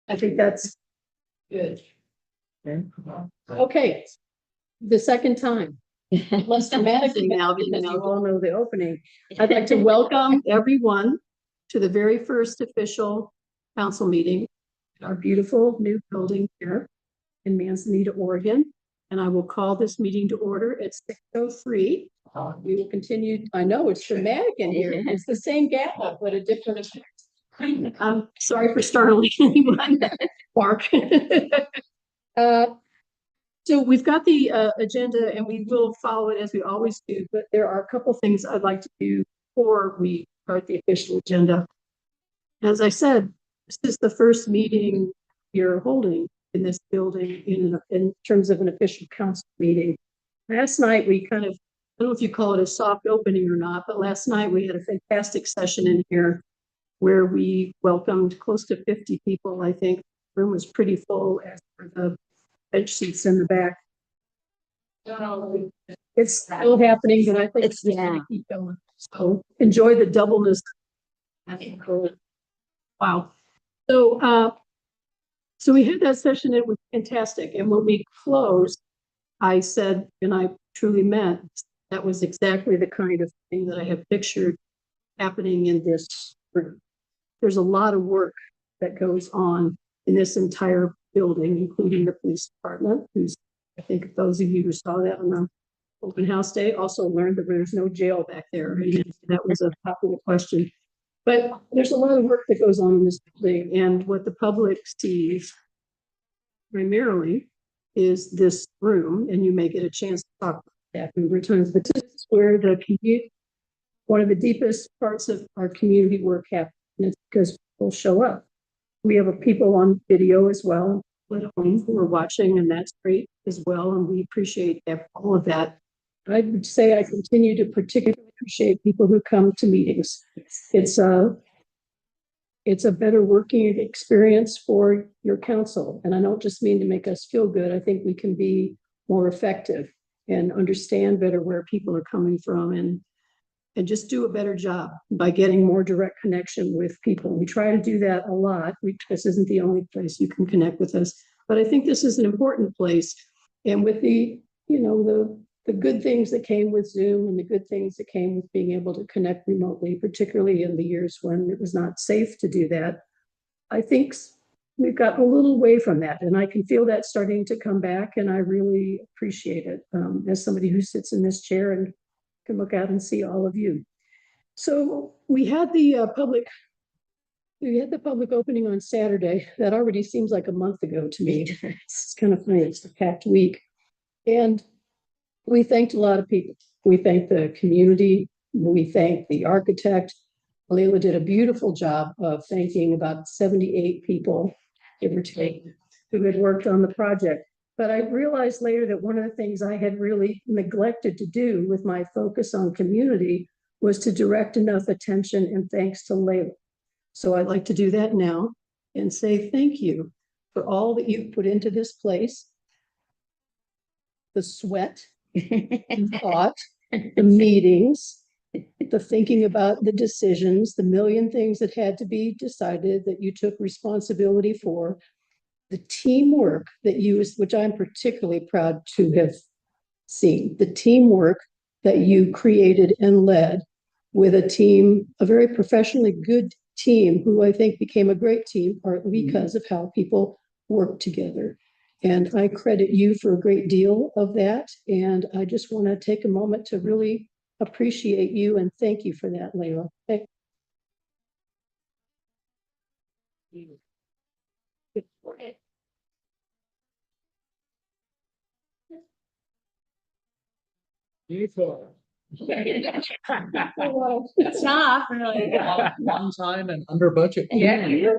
I think that's good. Okay, the second time, less dramatically now because you all know the opening. I'd like to welcome everyone to the very first official council meeting, our beautiful new building here in Manzanita, Oregon. And I will call this meeting to order at 6:03. We will continue. I know it's dramatic in here. It's the same gavel, but a different effect. I'm sorry for startling anyone. Mark. So we've got the agenda and we will follow it as we always do, but there are a couple things I'd like to do before we start the official agenda. As I said, this is the first meeting you're holding in this building in terms of an official council meeting. Last night we kind of, I don't know if you call it a soft opening or not, but last night we had a fantastic session in here where we welcomed close to 50 people. I think the room was pretty full as for the bench seats in the back. It's still happening, but I think it's gonna keep going. So enjoy the doubleness. Wow. So we had that session. It was fantastic. And when we closed, I said, and I truly meant, that was exactly the kind of thing that I have pictured happening in this room. There's a lot of work that goes on in this entire building, including the police department, who's, I think those of you who saw that on the open house day also learned that there's no jail back there. And that was a popular question. But there's a lot of work that goes on in this building, and what the public sees primarily is this room, and you may get a chance to talk about that in returns, but this is where the community, one of the deepest parts of our community work happens, and it's because people show up. We have people on video as well at home who are watching, and that's great as well, and we appreciate all of that. I would say I continue to particularly appreciate people who come to meetings. It's a better working experience for your council. And I don't just mean to make us feel good. I think we can be more effective and understand better where people are coming from and just do a better job by getting more direct connection with people. We try to do that a lot. This isn't the only place you can connect with us, but I think this is an important place. And with the good things that came with Zoom and the good things that came with being able to connect remotely, particularly in the years when it was not safe to do that, I think we've gotten a little away from that. And I can feel that starting to come back, and I really appreciate it as somebody who sits in this chair and can look out and see all of you. So we had the public opening on Saturday. That already seems like a month ago to me. It's kind of funny. It's a packed week. And we thanked a lot of people. We thanked the community. We thanked the architect. Layla did a beautiful job of thanking about 78 people, give or take, who had worked on the project. But I realized later that one of the things I had really neglected to do with my focus on community was to direct enough attention and thanks to Layla. So I'd like to do that now and say thank you for all that you've put into this place. The sweat, the thought, the meetings, the thinking about the decisions, the million things that had to be decided that you took responsibility for, the teamwork that you, which I'm particularly proud to have seen, the teamwork that you created and led with a team, a very professionally good team, who I think became a great team partly because of how people work together. And I credit you for a great deal of that. And I just want to take a moment to really appreciate you and thank you for that, Layla. Thank you. Good morning. It's not really on time and under budget. Yeah.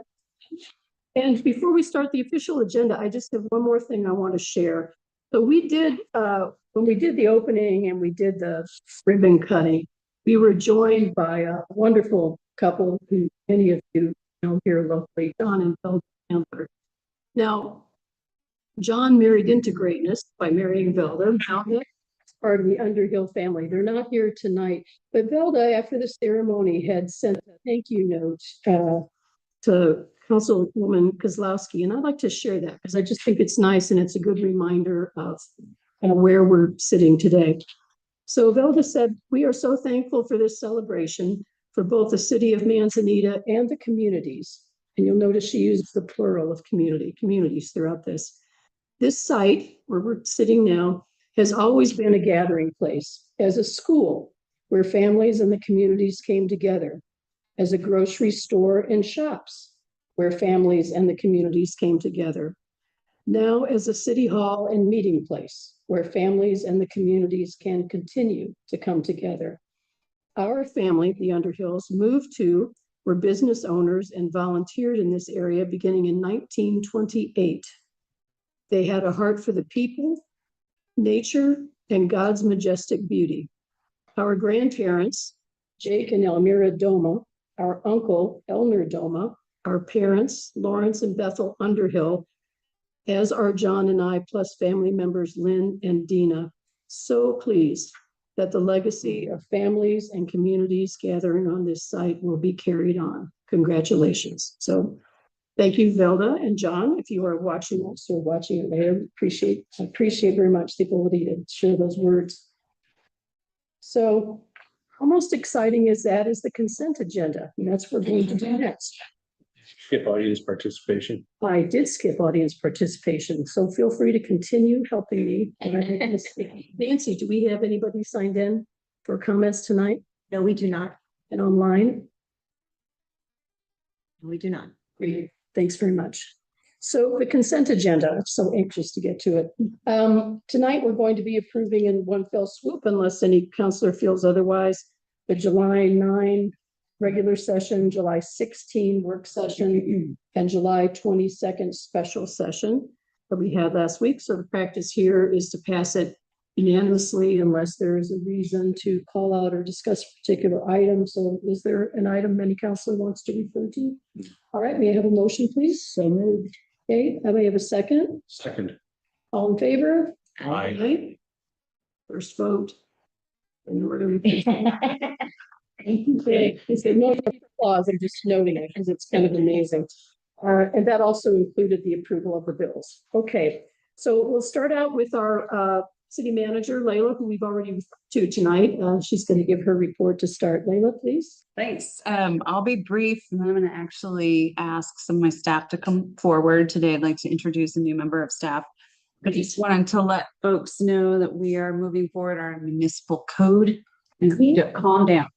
And before we start the official agenda, I just have one more thing I want to share. So we did, when we did the opening and we did the ribbon cutting, we were joined by a wonderful couple who many of you know here locally, John and Velda Chandler. Now, John married into greatness by marrying Velda. Velda is part of the Underhill family. They're not here tonight, but Velda, after the ceremony, had sent a thank you note to Councilwoman Kozlowski, and I'd like to share that because I just think it's nice and it's a good reminder of kind of where we're sitting today. So Velda said, "We are so thankful for this celebration for both the city of Manzanita and the communities." And you'll notice she used the plural of communities throughout this. This site where we're sitting now has always been a gathering place, as a school where families and the communities came together, as a grocery store and shops where families and the communities came together. Now as a city hall and meeting place where families and the communities can continue to come together. Our family, the Underhills, moved to, were business owners and volunteered in this area beginning in 1928. They had a heart for the people, nature, and God's majestic beauty. Our grandparents, Jake and Elmira Doma, our uncle, Elmer Doma, our parents, Lawrence and Bethel Underhill, as are John and I, plus family members Lynn and Dina, so pleased that the legacy of families and communities gathering on this site will be carried on. Congratulations. So thank you, Velda and John, if you are watching us or watching it later. Appreciate very much the ability to share those words. So how most exciting is that is the consent agenda, and that's what we're going to do next. Skip audience participation. I did skip audience participation, so feel free to continue helping me. Nancy, do we have anybody signed in for comments tonight? No, we do not. And online? We do not. Great, thanks very much. So the consent agenda, I'm so anxious to get to it. Tonight, we're going to be approving in one fell swoop unless any counselor feels otherwise. The July 9 regular session, July 16 work session, and July 22nd special session that we had last week. So the practice here is to pass it unanimously unless there is a reason to call out or discuss a particular item. So is there an item any counselor wants to refer to? All right, may I have a motion, please? So moved. Okay, I may have a second. Second. All in favor? Aye. First vote. In order. Okay, it's a no applause. I'm just noting it because it's kind of amazing. And that also included the approval of the bills. Okay, so we'll start out with our city manager, Layla, who we've already referred to tonight. She's going to give her report to start. Layla, please. Thanks. I'll be brief and then I'm going to actually ask some of my staff to come forward today. I'd like to introduce a new member of staff. I just wanted to let folks know that we are moving forward our municipal code and calm down.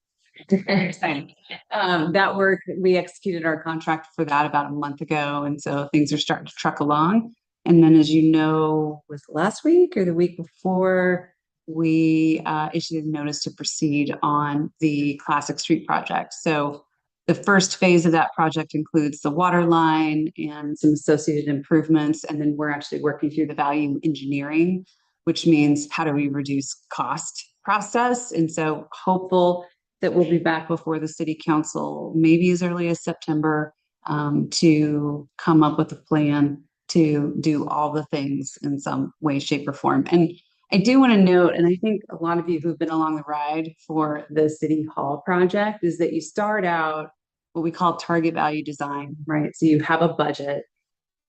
Exciting. That work, we executed our contract for that about a month ago. And so things are starting to truck along. And then, as you know, was last week or the week before, we issued a notice to proceed on the Classic Street project. So the first phase of that project includes the water line and some associated improvements. And then we're actually working through the value engineering, which means how do we reduce cost process. And so hopeful that we'll be back before the city council, maybe as early as September, to come up with a plan to do all the things in some way, shape, or form. And I do want to note, and I think a lot of you who've been along the ride for the City Hall project, is that you start out what we call target value design, right? So you have a budget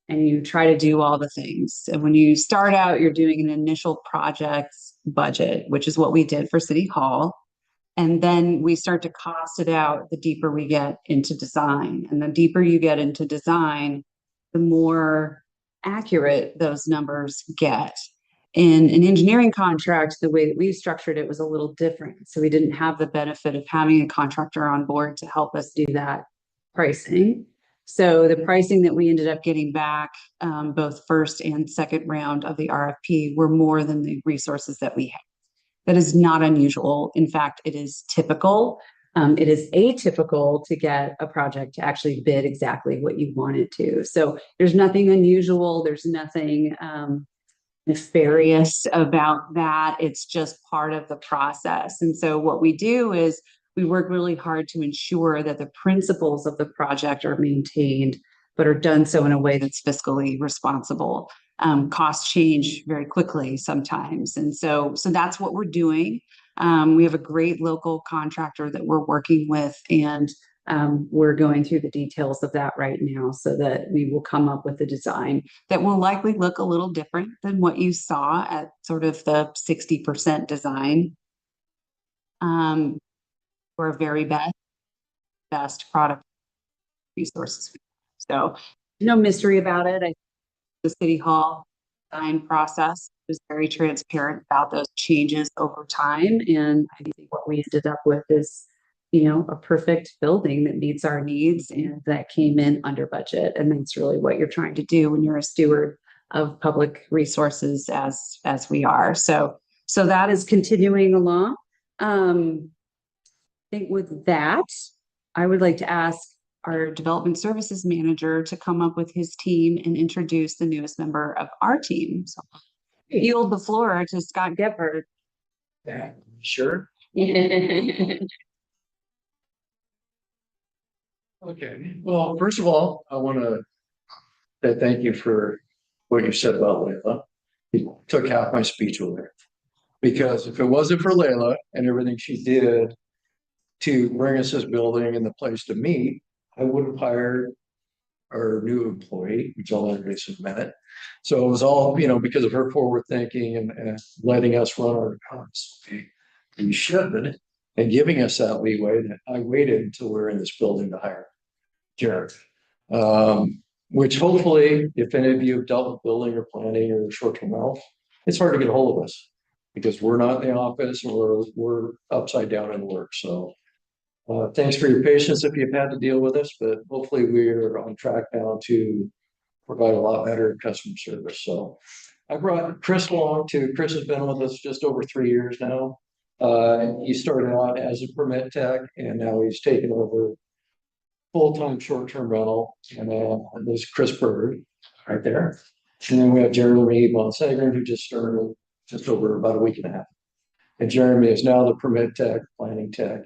and you try to do all the things. And when you start out, you're doing an initial project budget, which is what we did for City Hall. And then we start to cost it out the deeper we get into design. And the deeper you get into design, the more accurate those numbers get. In an engineering contract, the way that we structured it was a little different. So we didn't have the benefit of having a contractor on board to help us do that pricing. So the pricing that we ended up getting back, both first and second round of the RFP, were more than the resources that we had. That is not unusual. In fact, it is typical. It is atypical to get a project to actually bid exactly what you want it to. So there's nothing unusual. There's nothing nefarious about that. It's just part of the process. And so what we do is we work really hard to ensure that the principles of the project are maintained, but are done so in a way that's fiscally responsible. Costs change very quickly sometimes. And so that's what we're doing. We have a great local contractor that we're working with, and We're going through the details of that right now so that we will come up with a design that will likely look a little different than what you saw at sort of the 60% design. For a very best product resources. So no mystery about it. The City Hall design process was very transparent about those changes over time. And I think what we ended up with is, a perfect building that meets our needs and that came in under budget. And that's really what you're trying to do when you're a steward of public resources as we are. So that is continuing along. I think with that, I would like to ask our development services manager to come up with his team and introduce the newest member of our team. So yield the floor to Scott Gephardt. Yeah, sure. Okay, well, first of all, I want to say thank you for what you said about Layla. You took half my speech away. Because if it wasn't for Layla and everything she did to bring us this building and the place to meet, I would have hired our new employee, which I'll introduce in a minute. So it was all, because of her forward thinking and letting us run our accounts. We should, and giving us that leeway that I waited until we are in this building to hire Jared. Which hopefully, if any of you have dealt with building or planning or short-term health, it's hard to get a hold of us because we're not in the office or we're upside down in work. So thanks for your patience if you've had to deal with us, but hopefully we're on track now to provide a lot better customer service. So I brought Chris along too. Chris has been with us just over 3 years now. He started out as a permit tech and now he's taken over full-time short-term rental. And there's Chris Bird right there. And then we have Jeremy Monsager, who just started just over about a week and a half. And Jeremy is now the permit tech, planning tech.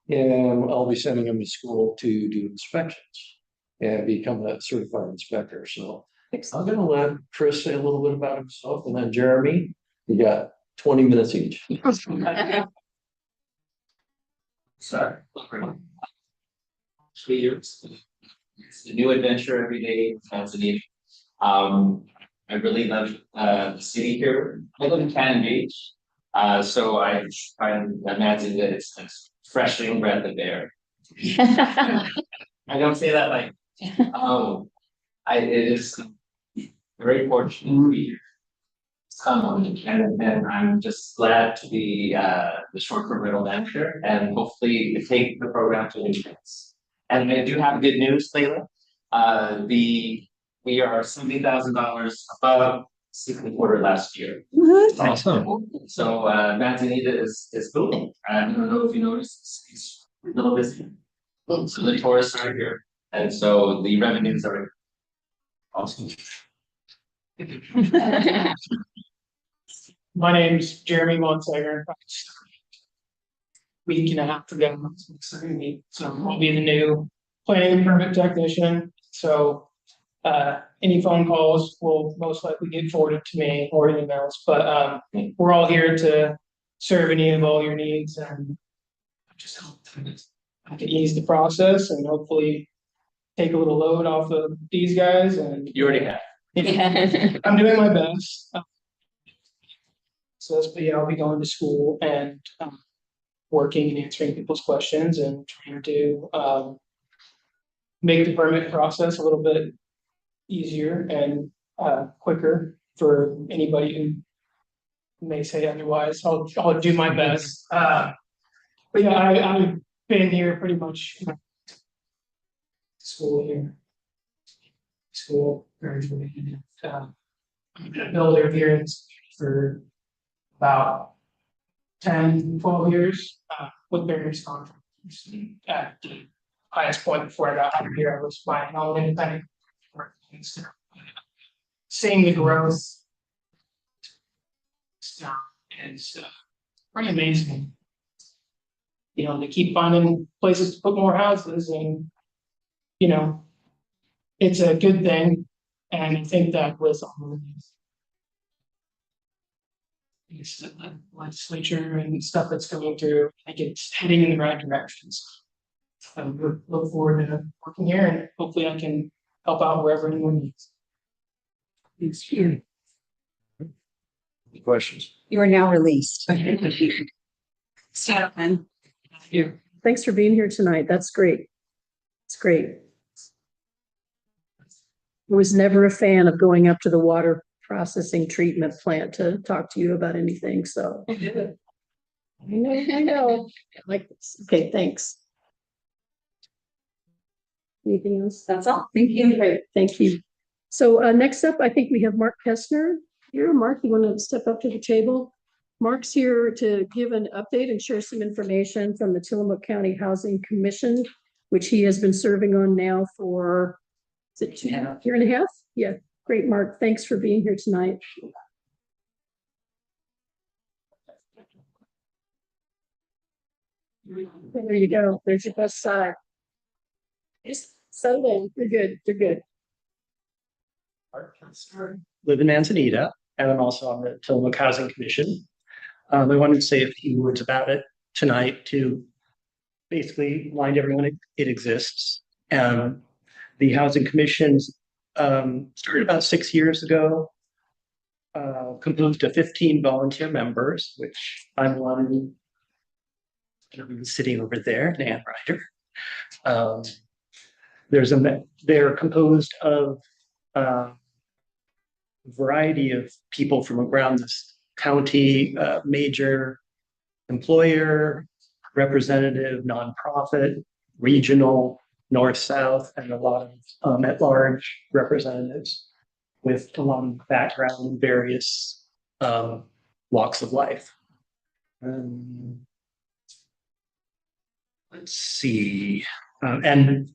And I'll be sending him to school to do inspections and become a certified inspector. So I'm going to let Chris say a little bit about himself, and then Jeremy, you got 20 minutes each. Sorry. 3 years. It's a new adventure every day in Tanzania. I really love the city here. I live in Cannon Beach, so I try and imagine that it's refreshing breath of air. I don't say that like, it is very fortunate to be here. And I'm just glad to be the short-term rental manager and hopefully to take the program to new heights. And I do have good news, Layla. We are $70,000 above second quarter last year. Awesome. So Manzanita is booming. I don't know if you noticed, it's a little busy. So the tourists are here, and so the revenues are awesome. My name's Jeremy Monsager. Week and a half ago, so I'll be the new planning and permit technician. So any phone calls will most likely get forwarded to me or emails, but we're all here to serve any of all your needs and just hope that I can ease the process and hopefully take a little load off of these guys. And You already have. I'm doing my best. So but yeah, I'll be going to school and working and answering people's questions and trying to make the permit process a little bit easier and quicker for anybody who may say otherwise. I'll do my best. But yeah, I've been here pretty much school here. School graduated. I'm a builder here for about 10, 12 years with various contractors. At the highest point before I got hired here, I was my own independent. Seeing the growth is pretty amazing. They keep finding places to put more houses, and it's a good thing. And I think that with the legislature and stuff that's going through, I think it's heading in the right directions. I look forward to working here and hopefully I can help out wherever anyone needs. Questions? You are now released. Stefan. Thanks for being here tonight. That's great. It's great. I was never a fan of going up to the water processing treatment plant to talk to you about anything, so. I know. I like this. Okay, thanks. Anything else? That's all. Thank you. Great, thank you. So next up, I think we have Mark Kestner here. Mark, you want to step up to the table? Mark's here to give an update and share some information from the Tillamook County Housing Commission, which he has been serving on now for, is it year and a half? Yeah, great, Mark. Thanks for being here tonight. There you go. There's your best side. Just settle in. You're good. You're good. Live in Manzanita, and I'm also on the Tillamook Housing Commission. I wanted to say a few words about it tonight to basically remind everyone it exists. The Housing Commission started about 6 years ago, composed of 15 volunteer members, which I'm one sitting over there, Nan Ryder. They're composed of a variety of people from around this county, major employer, representative, nonprofit, regional, north-south, and a lot of at-large representatives with a lot of background in various walks of life. Let's see. And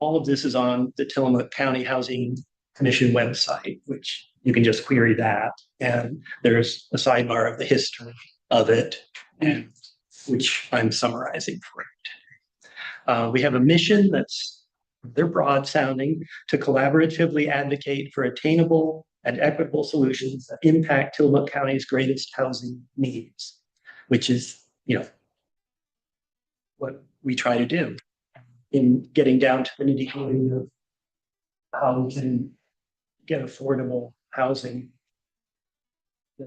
all of this is on the Tillamook County Housing Commission website, which you can just query that. And there's a sidebar of the history of it, and which I'm summarizing for it. We have a mission they're broad sounding, to collaboratively advocate for attainable and equitable solutions that impact Tillamook County's greatest housing needs, which is, what we try to do in getting down to the nitty-gritty of how we can get affordable housing. We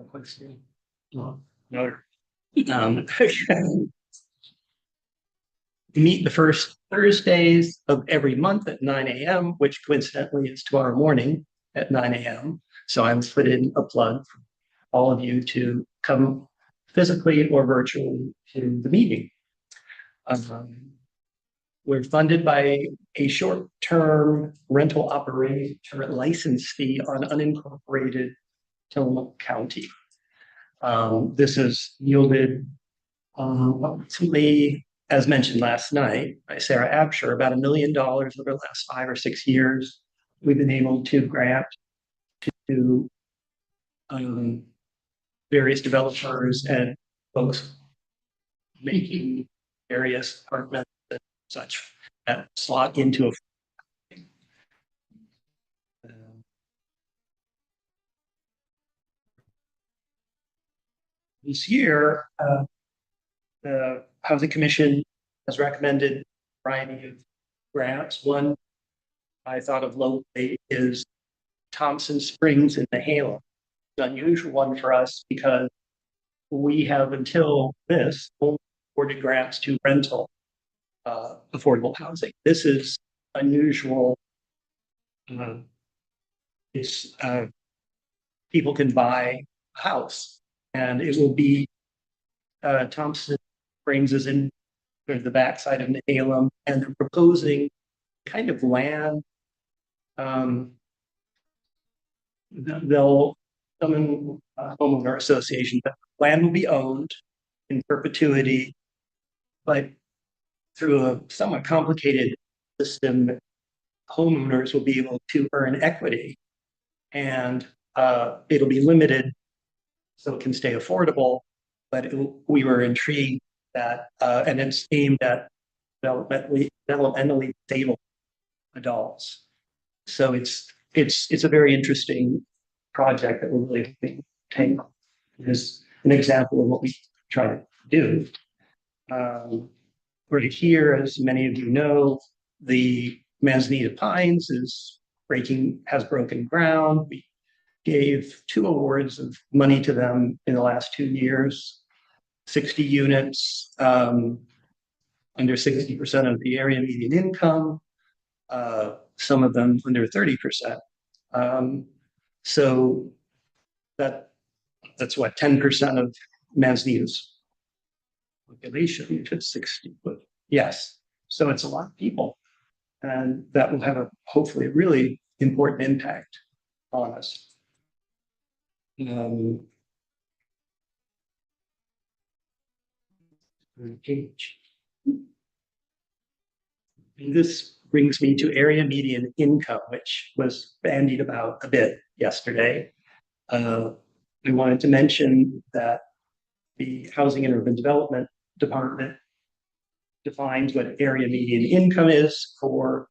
meet the first Thursdays of every month at 9 a.m., which coincidentally is tomorrow morning at 9 a.m. So I've put in a plug for all of you to come physically or virtually to the meeting. We're funded by a short-term rental operator license fee on unincorporated Tillamook County. This has yielded approximately, as mentioned last night by Sarah Absher, about $1 million over the last 5 or 6 years. We've been able to grant to various developers and folks making various apartments and such that slot into a this year, the Housing Commission has recommended a variety of grants. One I thought of locally is Thompson Springs in Nehalem. It's an unusual one for us because we have until this only awarded grants to rental affordable housing. This is unusual. It's people can buy a house, and it will be Thompson Springs is in the backside of Nehalem, and they're proposing kind of land. They'll come in homeowner association, but land will be owned in perpetuity, but through a somewhat complicated system, homeowners will be able to earn equity, and it'll be limited so it can stay affordable. But we were intrigued that, and it's aimed at developmentally stable adults. So it's a very interesting project that we're really hoping to take. It is an example of what we try to do. right here, as many of you know, the Manzanita Pines has broken ground. We gave 2 awards of money to them in the last 2 years, 60 units, under 60% of the area median income, some of them under 30%. So that's what, 10% of Manzanita's population, if it's 60, but yes. So it's a lot of people. And that will have hopefully a really important impact on us. Page. And this brings me to area median income, which was bandied about a bit yesterday. We wanted to mention that the Housing and Urban Development Department defines what area median income is for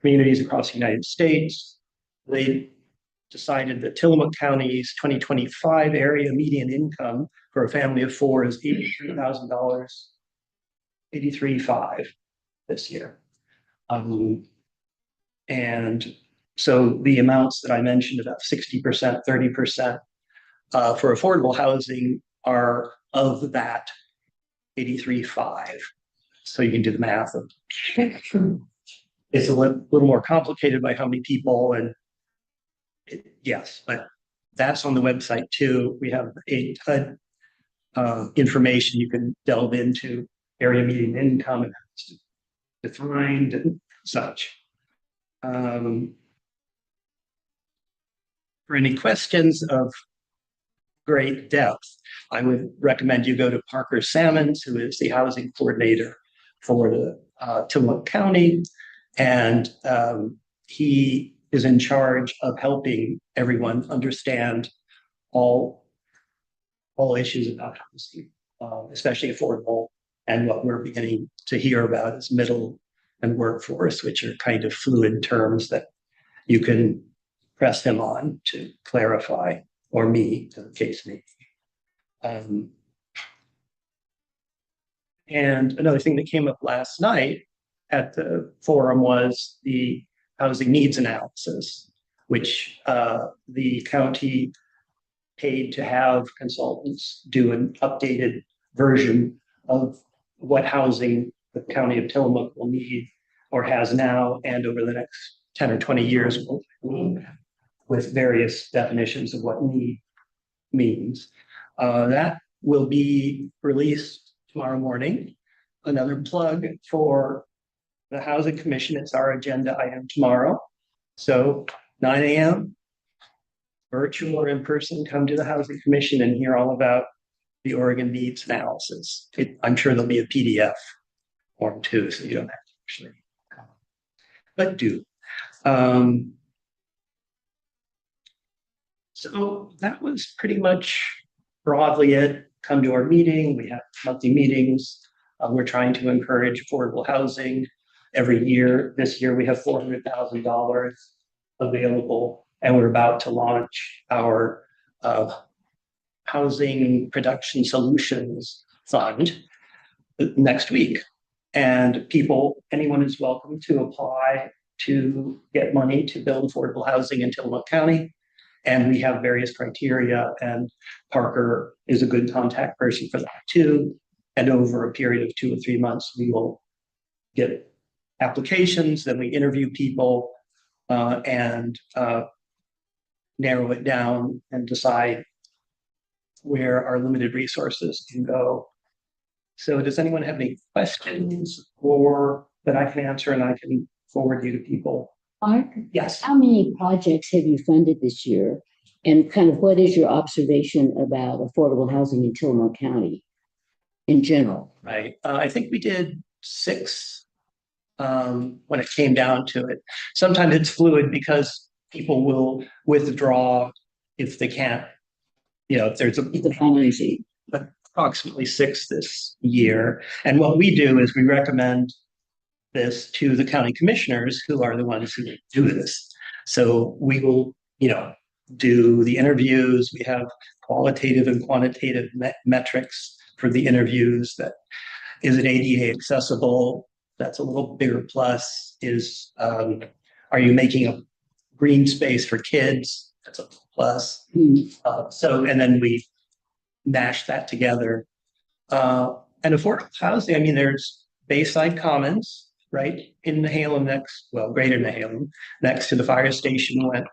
communities across the United States. They decided that Tillamook County's 2025 area median income for a family of 4 is $83,000, $83,500 this year. And so the amounts that I mentioned, about 60%, 30% for affordable housing are of that 83.5. So you can do the math. It's a little more complicated by how many people and yes, but that's on the website too. We have a ton of information you can delve into area median income and how it's defined and such. For any questions of great depth, I would recommend you go to Parker Salmons, who is the housing coordinator for the Tillamook County, and he is in charge of helping everyone understand all issues about housing, especially affordable, and what we're beginning to hear about is middle and workforce, which are kind of fluid terms that you can press him on to clarify, or me, to the case may be. And another thing that came up last night at the forum was the housing needs analysis, which the county paid to have consultants do an updated version of what housing the county of Tillamook will need or has now and over the next 10 or 20 years will need, with various definitions of what need means. That will be released tomorrow morning. Another plug for the Housing Commission. It's our agenda item tomorrow. So 9 a.m., virtual or in person, come to the Housing Commission and hear all about the Oregon needs analysis. I'm sure there'll be a PDF form too, so you don't have to actually come. But do. So that was pretty much broadly it. Come to our meeting. We have monthly meetings. We're trying to encourage affordable housing every year. This year we have $400,000 available, and we're about to launch our Housing Production Solutions Fund next week. And anyone is welcome to apply to get money to build affordable housing in Tillamook County. And we have various criteria, and Parker is a good contact person for that too. And over a period of 2 or 3 months, we will get applications, then we interview people and narrow it down and decide where our limited resources can go. So does anyone have any questions or that I can answer and I can forward you to people? Mark, Yes. how many projects have you funded this year? And kind of what is your observation about affordable housing in Tillamook County in general? Right. I think we did 6 when it came down to it. Sometimes it's fluid because people will withdraw if they can't, if there's The financing. approximately 6 this year. And what we do is we recommend this to the county commissioners, who are the ones who do this. So we will, do the interviews. We have qualitative and quantitative metrics for the interviews that Is it ADA accessible? That's a little bigger plus. Are you making a green space for kids? That's a plus. So, and then we mash that together. And affordable housing, I mean, there's Bayside Commons, right, in Nehalem Greater Nehalem, next to the fire station went,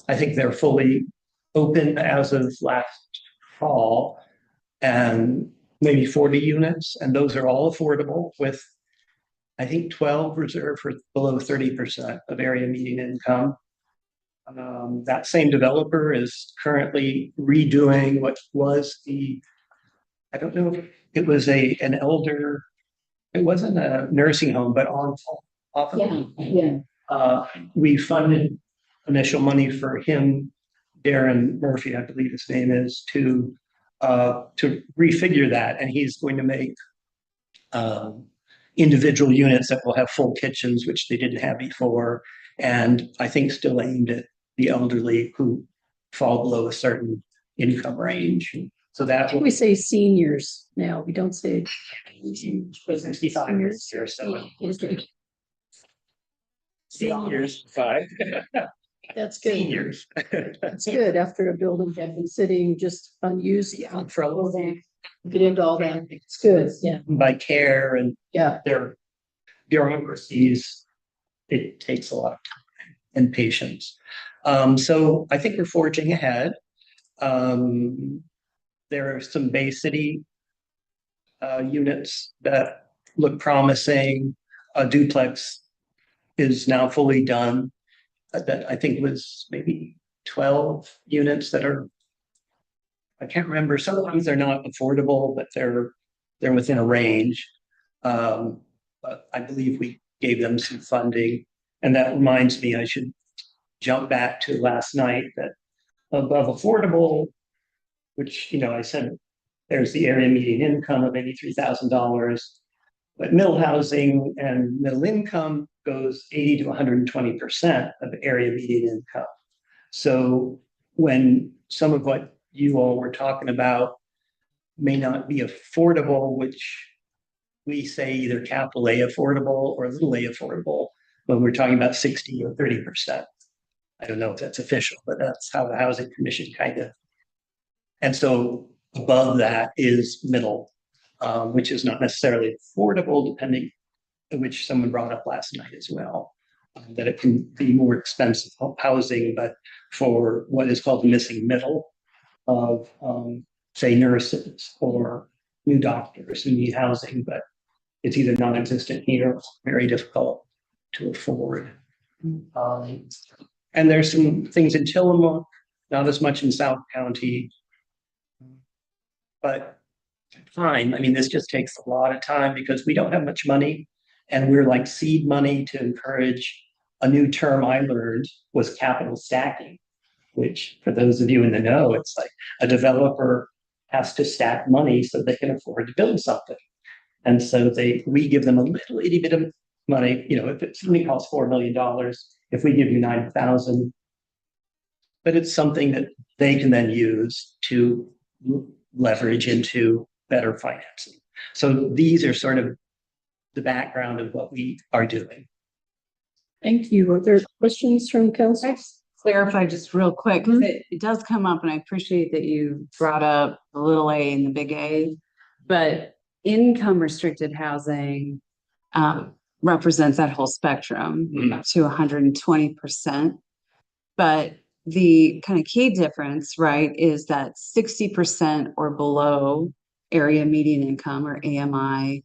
I think they're fully open as of last fall, and maybe 40 units, and those are all affordable with, I think, 12 reserved for below 30% of area median income. That same developer is currently redoing what was I don't know if it was it wasn't a nursing home, but off of. We funded initial money for him, Darren Murphy, I believe his name is, to refigure that, and he's going to make individual units that will have full kitchens, which they didn't have before, and I think still aimed at the elderly who fall below a certain income range. So that's what We say seniors now, we don't say. 65 years or so. Seniors. 5. That's good. Seniors. That's good after a building had been sitting just unused for a little bit. Get into all that. It's good. Yeah. By care and Yeah. their bureaucracies, it takes a lot of time and patience. So I think we're forging ahead. There are some Bay City units that look promising. A duplex is now fully done. That I think was maybe 12 units that are, I can't remember. Sometimes they're not affordable, but they're within a range. But I believe we gave them some funding. And that reminds me, I should jump back to last night that above affordable, which, I said, there's the area median income of $83,000, but middle housing and middle income goes 80 to 120% of area median income. So when some of what you all were talking about may not be affordable, which we say either capital A affordable or little a affordable, but we're talking about 60 or 30%. I don't know if that's official, but that's how the Housing Commission kind of. And so above that is middle, which is not necessarily affordable, depending, which someone brought up last night as well, that it can be more expensive housing, but for what is called the missing middle of, say, nurses or new doctors who need housing, but it's either non-existent here or very difficult to afford. And there's some things in Tillamook, not as much in South County, but fine. I mean, this just takes a lot of time because we don't have much money, and we're like seed money to encourage. A new term I learned was capital stacking, which for those of you in the know, it's like a developer has to stack money so they can afford to build something. And so we give them a little itty bit of money, if it something costs $4 million, if we give you 9,000, but it's something that they can then use to leverage into better financing. So these are sort of the background of what we are doing. Thank you. Are there questions from council? Clarify just real quick, 'cause it does come up, and I appreciate that you brought up the little a and the big A, but income restricted housing represents that whole spectrum up to 120%. But the kind of key difference, right, is that 60% or below area median income, or AMI,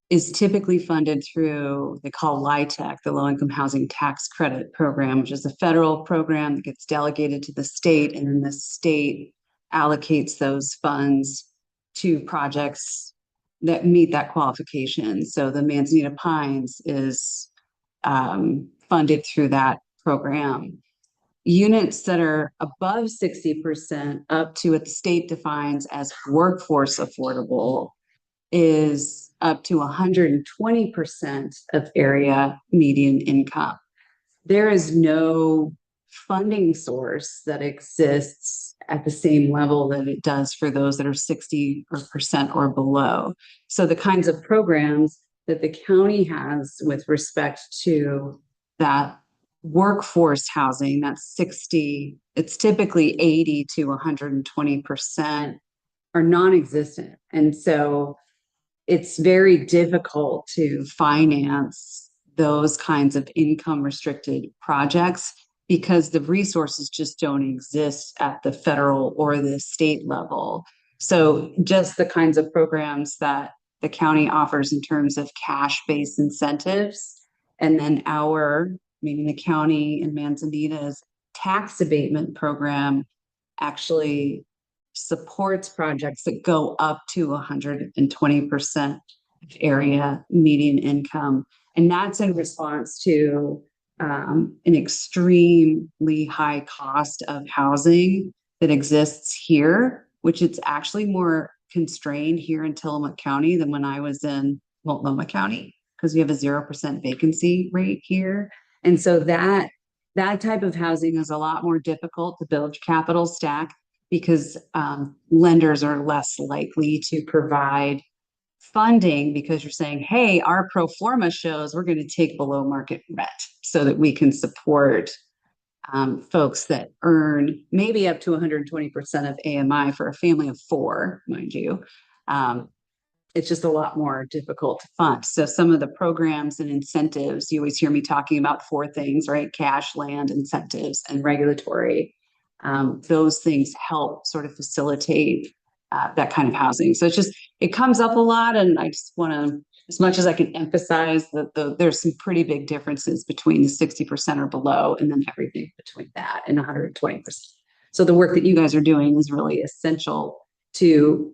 is typically funded through, they call LIHTC, the Low Income Housing Tax Credit Program, which is a federal program that gets delegated to the state, and then the state allocates those funds to projects that meet that qualification. So the Manzanita Pines is funded through that program. Units that are above 60% up to what the state defines as workforce affordable is up to 120% of area median income. There is no funding source that exists at the same level that it does for those that are 60% or below. So the kinds of programs that the county has with respect to that workforce housing, that's 60, it's typically 80 to 120% are non-existent. And so it's very difficult to finance those kinds of income restricted projects because the resources just don't exist at the federal or the state level. So just the kinds of programs that the county offers in terms of cash-based incentives, and then meaning the county and Manzanita's tax abatement program actually supports projects that go up to 120% area median income. And that's in response to an extremely high cost of housing that exists here, which it's actually more constrained here in Tillamook County than when I was in Multnomah County, because we have a 0% vacancy rate here. And so that type of housing is a lot more difficult to build capital stack because lenders are less likely to provide funding because you're saying, hey, our pro forma shows we're going to take below market rent so that we can support folks that earn maybe up to 120% of AMI for a family of 4, mind you. It's just a lot more difficult to fund. So some of the programs and incentives, you always hear me talking about 4 things, right? Cash, land, incentives, and regulatory. Those things help sort of facilitate that kind of housing. So it comes up a lot. And I just want to, as much as I can emphasize that there's some pretty big differences between the 60% or below and then everything between that and 120%. So the work that you guys are doing is really essential to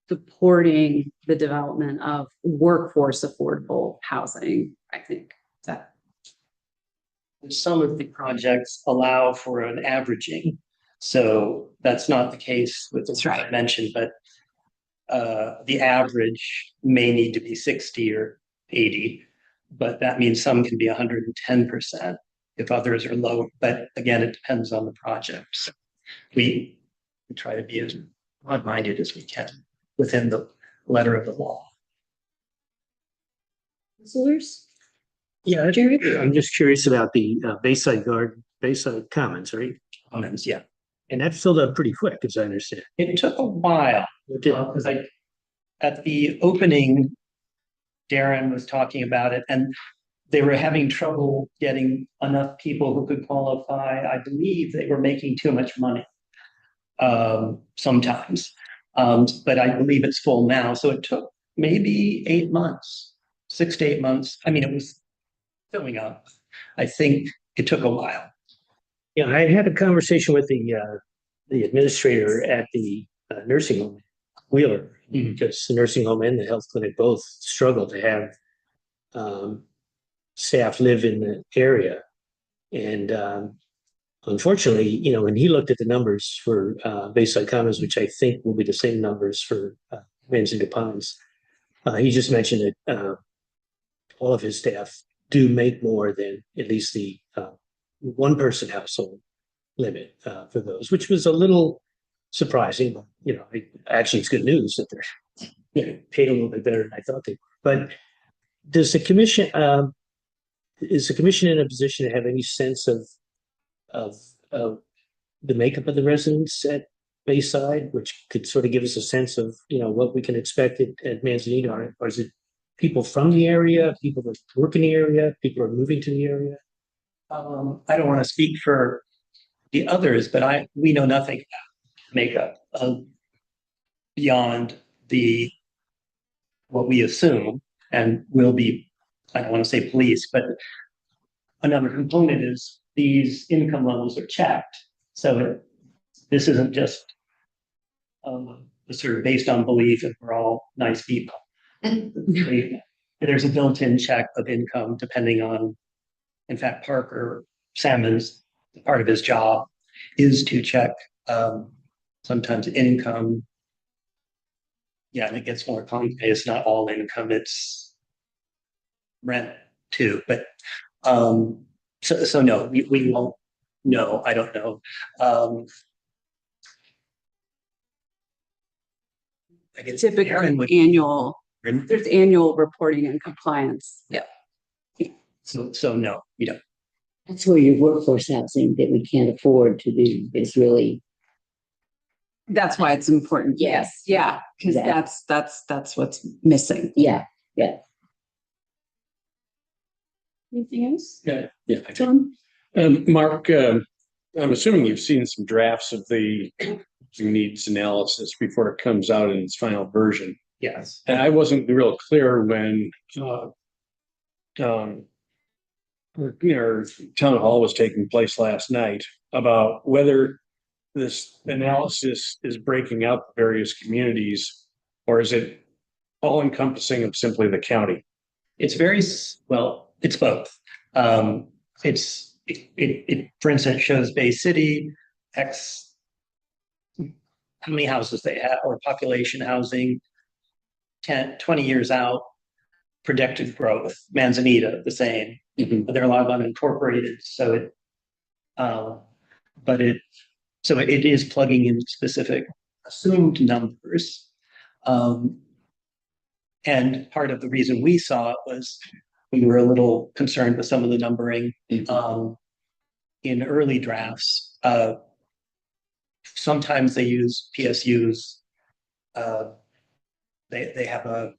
supporting the development of workforce affordable housing, I think. Some of the projects allow for an averaging. So that's not the case with the I mentioned, but the average may need to be 60 or 80, but that means some can be 110% if others are low. But again, it depends on the project. So we try to be as broad-minded as we can within the letter of the law. Councilors? Yeah, Jerry? I'm just curious about the Bayside Commons, right? Comments, yeah. And that filled up pretty quick, as I understand. It took a while because at the opening, Darren was talking about it, and they were having trouble getting enough people who could qualify. I believe they were making too much money sometimes, but I believe it's full now. So it took maybe 8 months, 6 to 8 months. I mean, it was filling up. I think it took a while. Yeah, I had a conversation with the administrator at the nursing home, Wheeler, because the nursing home and the health clinic both struggle to have staff live in the area. And unfortunately, when he looked at the numbers for Bayside Commons, which I think will be the same numbers for Manzanita Pines, he just mentioned that all of his staff do make more than at least the one-person household limit for those, which was a little surprising. Actually, it's good news that they're paid a little bit better than I thought they were. But does the commission is the commission in a position to have any sense of the makeup of the residents at Bayside, which could sort of give us a sense of what we can expect at Manzanita? Or is it people from the area, people that work in the area, people are moving to the area? I don't want to speak for the others, but we know nothing about makeup beyond what we assume and will be. I don't want to say police, but another component is these income levels are checked. So this isn't just sort of based on belief that we're all nice people. There's a built-in check of income depending on, in fact, Parker Salmon's part of his job is to check sometimes income. Yeah, and it gets more complicated. It's not all income, it's rent too. But so no, we won't know. I don't know. Like it's typically Aaron would- annual, there's annual reporting and compliance. Yeah. So no, you don't. That's where your workforce housing that we can't afford to do is really, That's why it's important. Yes, yeah, because Exactly. that's what's missing. yeah. Anything else? Yeah, John? Mark, I'm assuming you've seen some drafts of the needs analysis before it comes out in its final version. Yes. And I wasn't real clear when, our town hall was taking place last night about whether this analysis is breaking up various communities, or is it all encompassing of simply the county? It's very, well, it's both. It, for instance, shows Bay City, X, how many houses they have, or population housing, 10, 20 years out, projected growth, Manzanita, the same. But there are a lot of unincorporated, so it is plugging in specific assumed numbers. And part of the reason we saw it was we were a little concerned with some of the numbering in early drafts. Sometimes they use PSUs. They have a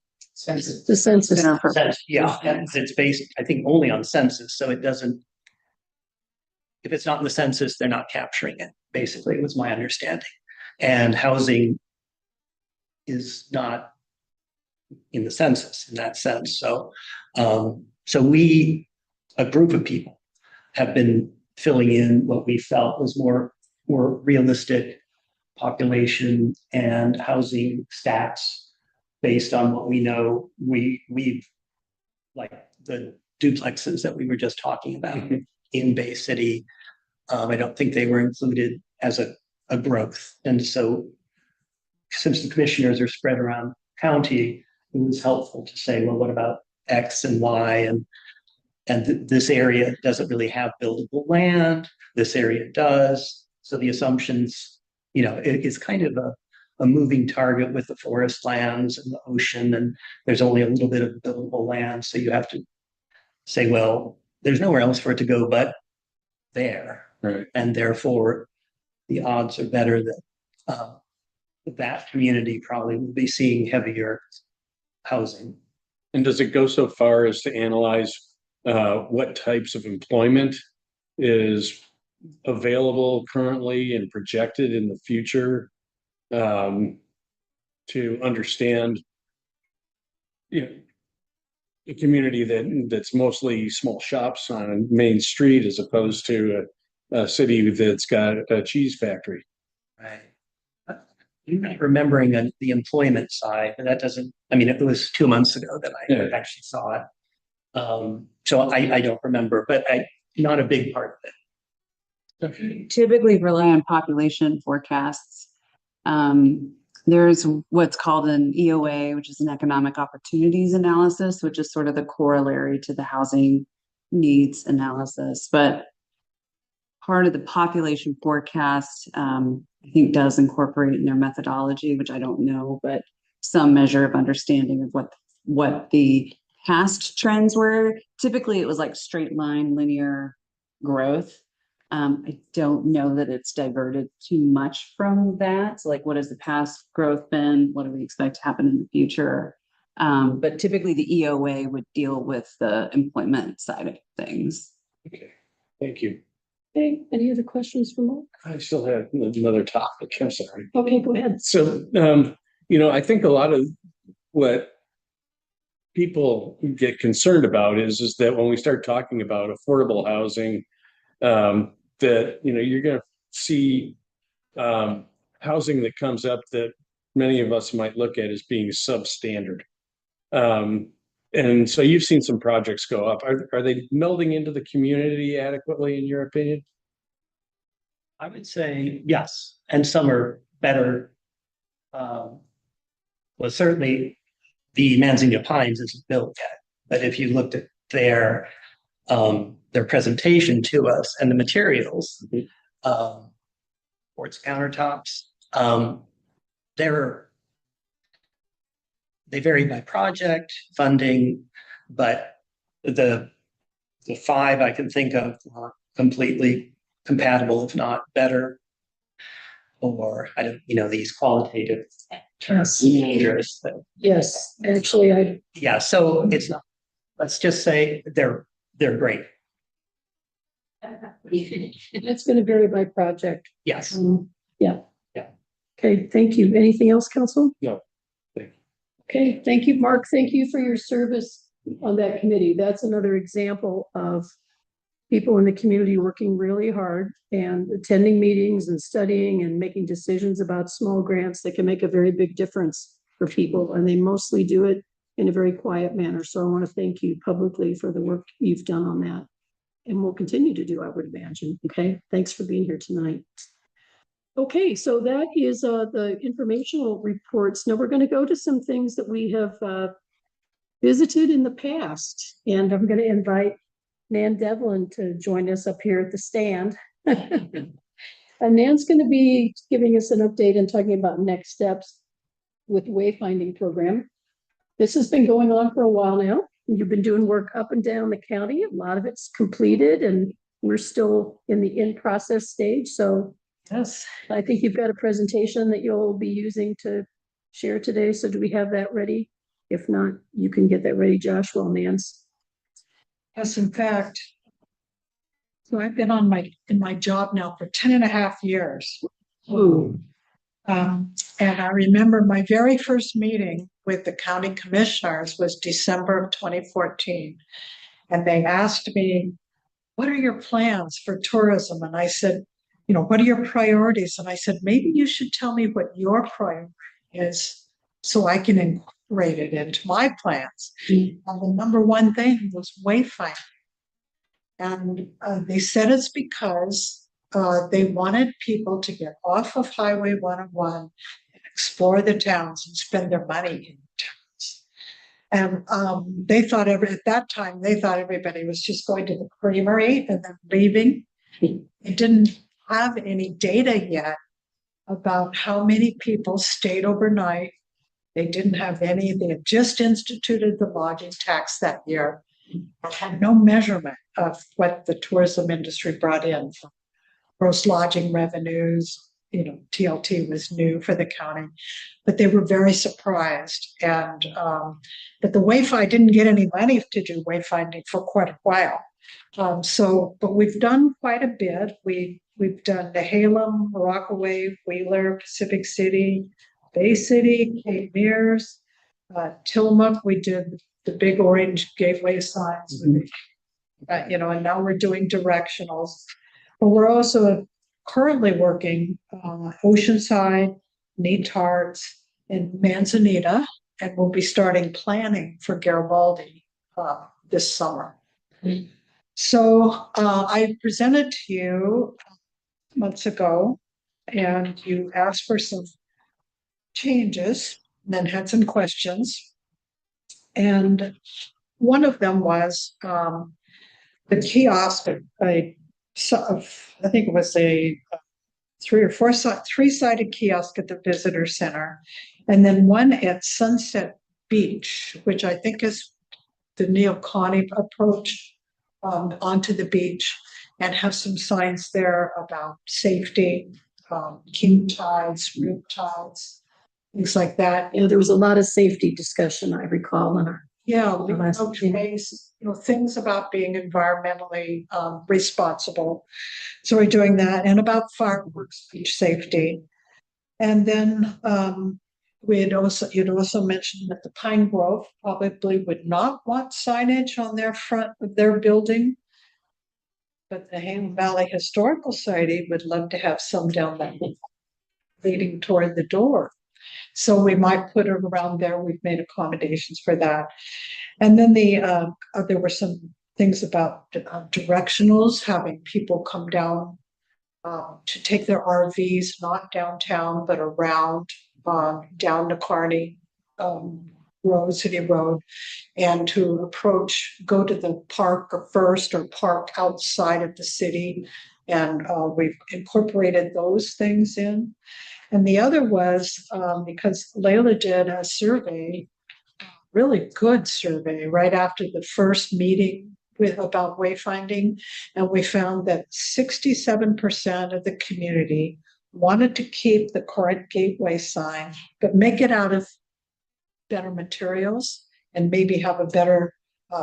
The census. census, yeah, and it's based, I think, only on census, so it doesn't. If it's not in the census, they're not capturing it, basically, was my understanding. And housing is not in the census in that sense. So we, a group of people, have been filling in what we felt was more realistic population and housing stats based on what we know. We've like the duplexes that we were just talking about in Bay City. I don't think they were included as a growth. And so since the commissioners are spread around county, it was helpful to say, well, what about X and Y? And this area doesn't really have buildable land. This area does. So the assumptions, it's kind of a moving target with the forest lands and the ocean, and there's only a little bit of buildable land. So you have to say, well, there's nowhere else for it to go but there. Right. And therefore, the odds are better that that community probably will be seeing heavier housing. And does it go so far as to analyze what types of employment is available currently and projected in the future, to understand, a community that's mostly small shops on a main street as opposed to a city that's got a cheese factory? Right. I'm not remembering the employment side, but that doesn't, it was 2 months ago that I actually saw it. So I don't remember, but not a big part of it. Typically rely on population forecasts. There's what's called an EOA, which is an economic opportunities analysis, which is sort of the corollary to the housing needs analysis. But part of the population forecast, I think, does incorporate in their methodology, which I don't know, but some measure of understanding of what the past trends were. Typically, it was like straight line linear growth. I don't know that it's diverted too much from that. So like, what has the past growth been? What do we expect to happen in the future? But typically the EOA would deal with the employment side of things. Okay, thank you. Okay, any other questions for Mark? I still have another topic. I'm sorry. Okay, go ahead. So, I think a lot of what people get concerned about is that when we start talking about affordable housing, that, you're going to see housing that comes up that many of us might look at as being substandard. And so you've seen some projects go up. Are they melding into the community adequately, in your opinion? I would say yes, and some are better. Well, certainly the Manzanita Pines isn't built yet, but if you looked at their presentation to us and the materials, quartz countertops, they're they vary by project, funding, but the five I can think of are completely compatible, if not better. Or I don't, these qualitative terms. Dangerous, but Yes, actually, yeah, so it's not, let's just say they're great. it's going to vary by project. Yes. Yeah. Yeah. Okay, thank you. Anything else, council? No, thank you. Okay, thank you, Mark. Thank you for your service on that committee. That's another example of people in the community working really hard and attending meetings and studying and making decisions about small grants that can make a very big difference for people. And they mostly do it in a very quiet manner. So I want to thank you publicly for the work you've done on that. And will continue to do, I would imagine. Okay, thanks for being here tonight. Okay, so that is the informational reports. Now we're going to go to some things that we have visited in the past. And I'm going to invite Nan Devlin to join us up here at the stand. And Nan's going to be giving us an update and talking about next steps with wayfinding program. This has been going on for a while now. You've been doing work up and down the county. A lot of it's completed and we're still in the in-process stage. So yes, I think you've got a presentation that you'll be using to share today. So do we have that ready? If not, you can get that ready, Josh, while Nan's. Yes, in fact. So I've been in my job now for 10 and a half years. Ooh. And I remember my very first meeting with the county commissioners was December of 2014. And they asked me, what are your plans for tourism? And I said, what are your priorities? And I said, maybe you should tell me what your priority is so I can incorporate it into my plans. And the number one thing was wayfinding. And they said it's because they wanted people to get off of Highway 101 and explore the towns and spend their money in the towns. And they thought at that time, they thought everybody was just going to the creamery and then leaving. It didn't have any data yet about how many people stayed overnight. They didn't have any. They had just instituted the lodging tax that year. Had no measurement of what the tourism industry brought in from gross lodging revenues. TLT was new for the county, but they were very surprised. And but the Wayfind didn't get any money to do wayfinding for quite a while. But we've done quite a bit. We've done Nehalem, Rockaway, Wheeler, Pacific City, Bay City, Cape Mears, Tillamook. We did the big orange gateway signs, and now we're doing directionals. But we're also currently working Oceanside, Netarts, and Manzanita, and we'll be starting planning for Garibaldi this summer. So I presented to you months ago, and you asked for some changes, and then had some questions. And one of them was the kiosk. I think it was a three-sided kiosk at the visitor center, and then one at Sunset Beach, which I think is the Neil Connie approach onto the beach, and have some signs there about safety, king tides, rip tides, things like that. There was a lot of safety discussion, I recall, in our We know things about being environmentally responsible. So we're doing that, and about fireworks, beach safety. And then you'd also mentioned that the Pine Grove probably would not want signage on their front of their building. But the Hayden Valley Historical Society would love to have some down there leading toward the door. So we might put it around there. We've made accommodations for that. And then there were some things about directionals, having people come down to take their RVs, not downtown, but around down to Kearney Road, City Road, and to go to the park first or park outside of the city. And we've incorporated those things in. And the other was because Layla did a survey really good survey right after the first meeting with about wayfinding. And we found that 67% of the community wanted to keep the current gateway sign, but make it out of better materials and maybe have a better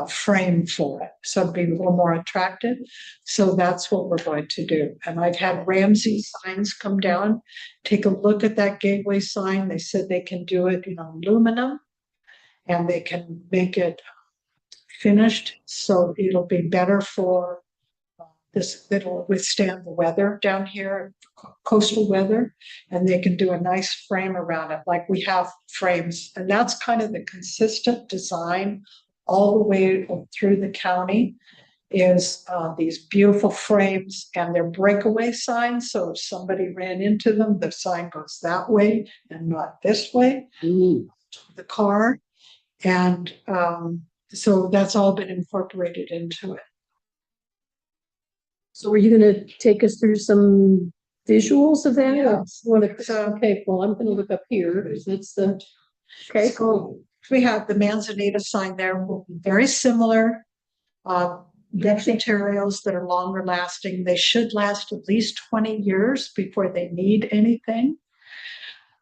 frame for it. So it'd be a little more attractive. So that's what we're going to do. And I've had Ramsey Signs come down, take a look at that gateway sign. They said they can do it in aluminum and they can make it finished. So it'll be better for this, it'll withstand the weather down here, coastal weather, and they can do a nice frame around it like we have frames. And that's kind of the consistent design all the way through the county is these beautiful frames and they're breakaway signs. So if somebody ran into them, the sign goes that way and not this way, the car. And so that's all been incorporated into it. So are you gonna take us through some visuals of that? Yes. Okay, well, I'm gonna look up here, because it's the, okay, So we have the Manzanita sign there, will be very similar. Materials that are longer lasting. They should last at least 20 years before they need anything.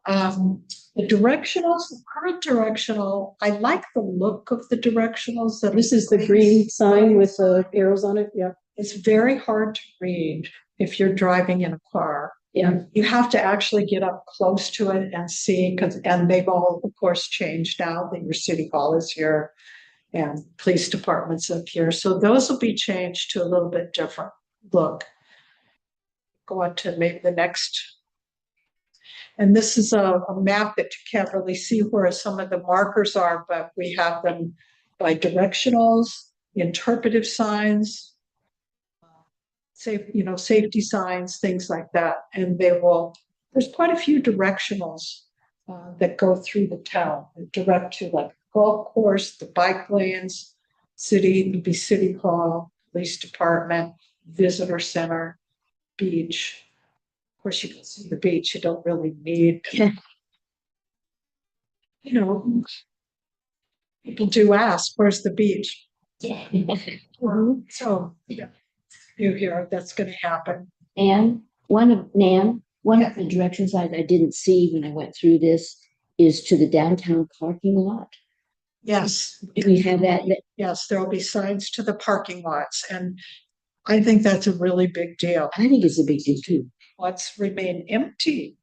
The directionals, the current directional, I like the look of the directionals. That this is the green sign with the arrows on it, yeah. It's very hard to read if you're driving in a car. Yeah. You have to actually get up close to it and see, and they've all, of course, changed now that your city hall is here and police departments up here. So those will be changed to a little bit different look. Go on to maybe the next. And this is a map that you can't really see where some of the markers are, but we have them by directionals, interpretive signs, safety signs, things like that. And there's quite a few directionals that go through the town, direct to like golf course, the bike lanes, city hall, police department, visitor center, beach. Of course, you can see the beach. You don't really need, people do ask, where's the beach? So, yeah. You hear that's going to happen. And one of the direction signs I didn't see when I went through this is to the downtown parking lot. Yes. Do we have that? Yes, there'll be signs to the parking lots. And I think that's a really big deal. I think it's a big deal too. Lots remain empty.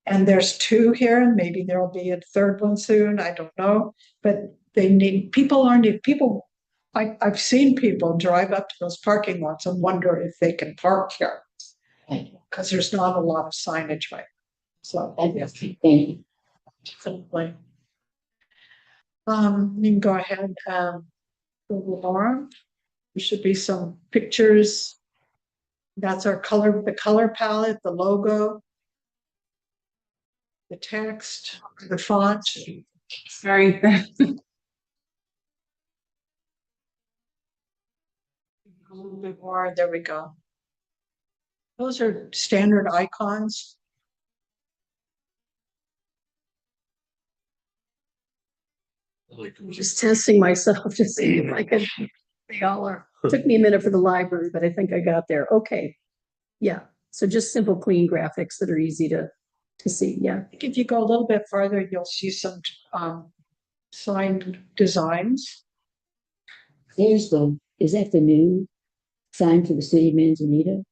And there's 2 here, and maybe there'll be a 3rd one soon. I don't know. But people I've seen people drive up to those parking lots and wonder if they can park here. Because there's not a lot of signage right now. So Thank you. definitely. You can go ahead and Google more. There should be some pictures. That's our the color palette, the logo, the text, the font. Very A little bit more. There we go. Those are standard icons. I'm just testing myself to see if I can, they all are. Took me a minute for the library, but I think I got there. Okay. Yeah. So just simple, clean graphics that are easy to see. Yeah. I think if you go a little bit farther, you'll see some signed designs. Is that the new sign for the city of Manzanita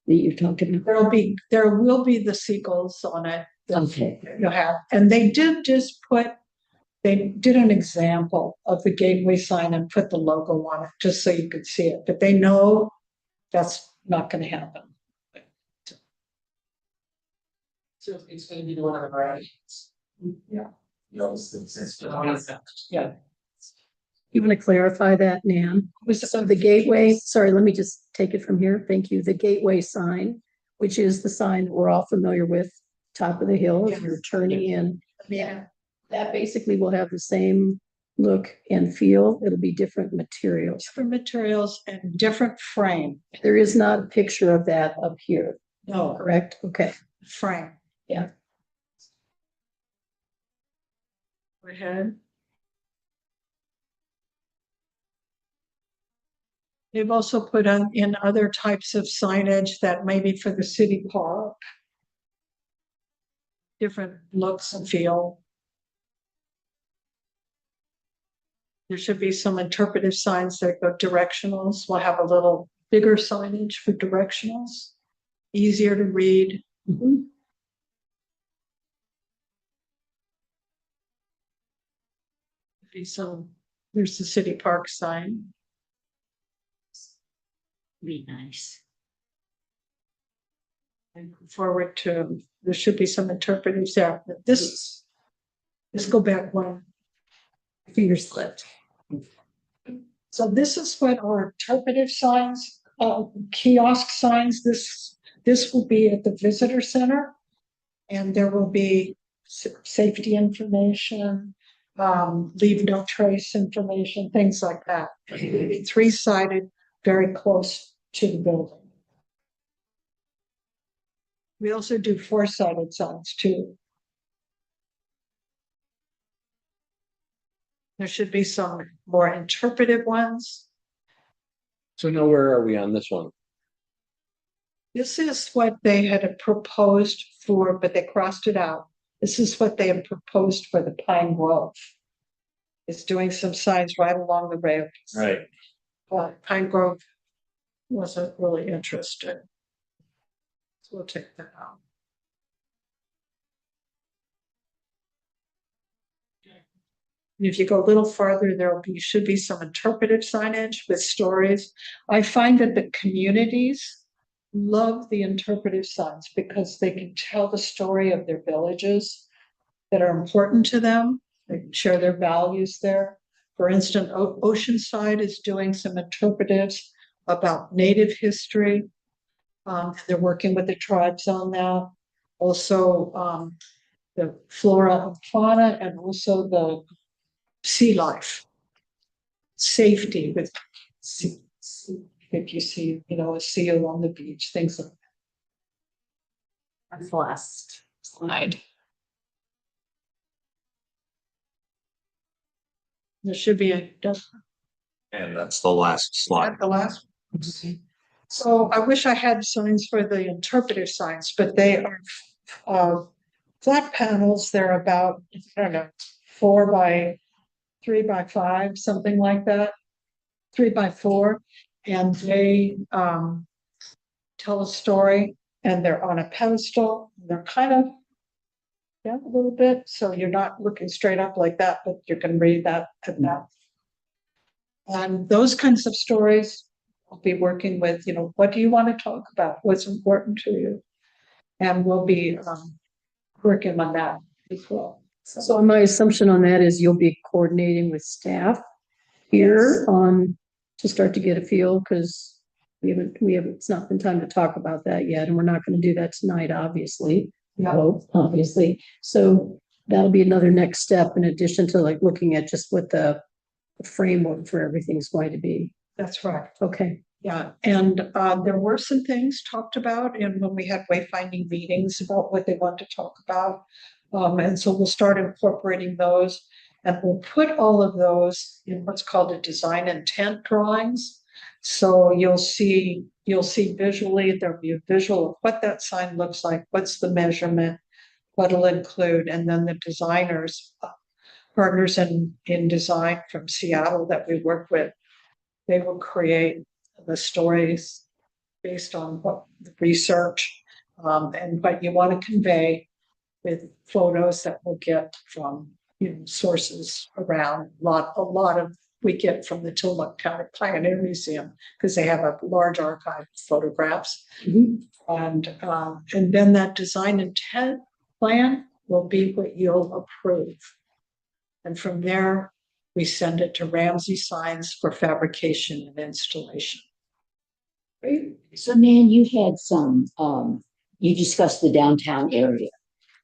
that you're talking about? There will be the seagulls on it. Okay. You'll have, and they did an example of the gateway sign and put the logo on it just so you could see it, but they know that's not going to happen. So it's going to be one of the varieties. Yeah. Yeah. You want to clarify that, Nan? So the gateway, sorry, let me just take it from here. Thank you. The gateway sign, which is the sign that we're all familiar with, top of the hill, if you're turning in. Yeah. That basically will have the same look and feel. It'll be different materials. Different materials and different frame. There is not a picture of that up here, No, correct? Okay. frame. Yeah. Go ahead. They've also put in other types of signage that maybe for the city park. Different looks and feel. There should be some interpretive signs that go directionals. We'll have a little bigger signage for directionals. Easier to read. So there's the city park sign. Be nice. And forward to, there should be some interpretives there. This, let's go back one. Finger slipped. So this is what our interpretive signs, kiosk signs, this will be at the visitor center. And there will be safety information, leave no trace information, things like that. It'll be 3-sided, very close to the building. We also do 4-sided signs too. There should be some more interpretive ones. So now where are we on this one? This is what they had proposed for, but they crossed it out. This is what they had proposed for the Pine Grove. It's doing some signs right along the rails. Right. But Pine Grove wasn't really interested. So we'll take that out. And if you go a little farther, should be some interpretive signage with stories. I find that the communities love the interpretive signs because they can tell the story of their villages that are important to them. They can share their values there. For instance, Oceanside is doing some interpretives about Native history. They're working with the tribes on that. Also, the flora and fauna, and also the sea life, safety with sea, if you see, a seal on the beach, things like that. That's the last slide. There should be And that's the last slide. the last one. So I wish I had signs for the interpretive signs, but they are flat panels. They're about, I don't know, 4 by 3 by 5, something like that. 3 by 4. And they tell a story, and they're on a pedestal. They're kind of down a little bit, so you're not looking straight up like that, but you can read that at that. And those kinds of stories, I'll be working with, what do you want to talk about? What's important to you? And we'll be working on that as well. So my assumption on that is you'll be coordinating with staff here to start to get a feel, because it's not been time to talk about that yet, and we're not going to do that tonight, obviously. No, obviously. So that'll be another next step in addition to looking at just what the framework for everything's going to be. That's right. Okay. Yeah, and there were some things talked about when we had wayfinding meetings about what they want to talk about. And so we'll start incorporating those, and we'll put all of those in what's called a design intent drawings. So you'll see visually, there'll be a visual of what that sign looks like, what's the measurement, what it'll include, and then the designers, partners in design from Seattle that we work with, they will create the stories based on what the research and what you want to convey, with photos that we'll get from sources around. A lot of we get from the Tillamook County Pioneer Museum, because they have a large archive of photographs. And then that design intent plan will be what you'll approve. And from there, we send it to Ramsey Signs for fabrication and installation. Great. So Nan, you had some, you discussed the downtown area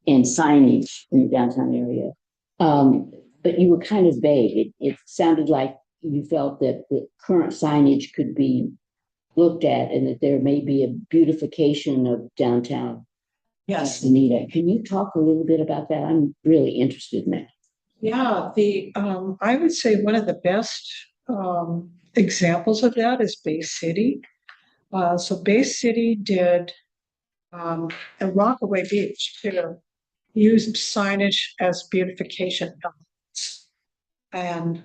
and signage in the downtown area. But you were kind of vague. It sounded like you felt that the current signage could be looked at and that there may be a beautification of downtown. Yes. Anita, can you talk a little bit about that? I'm really interested in that. Yeah, I would say one of the best, examples of that is Bay City. So Bay City did, in Rockaway Beach, used signage as beautification elements. And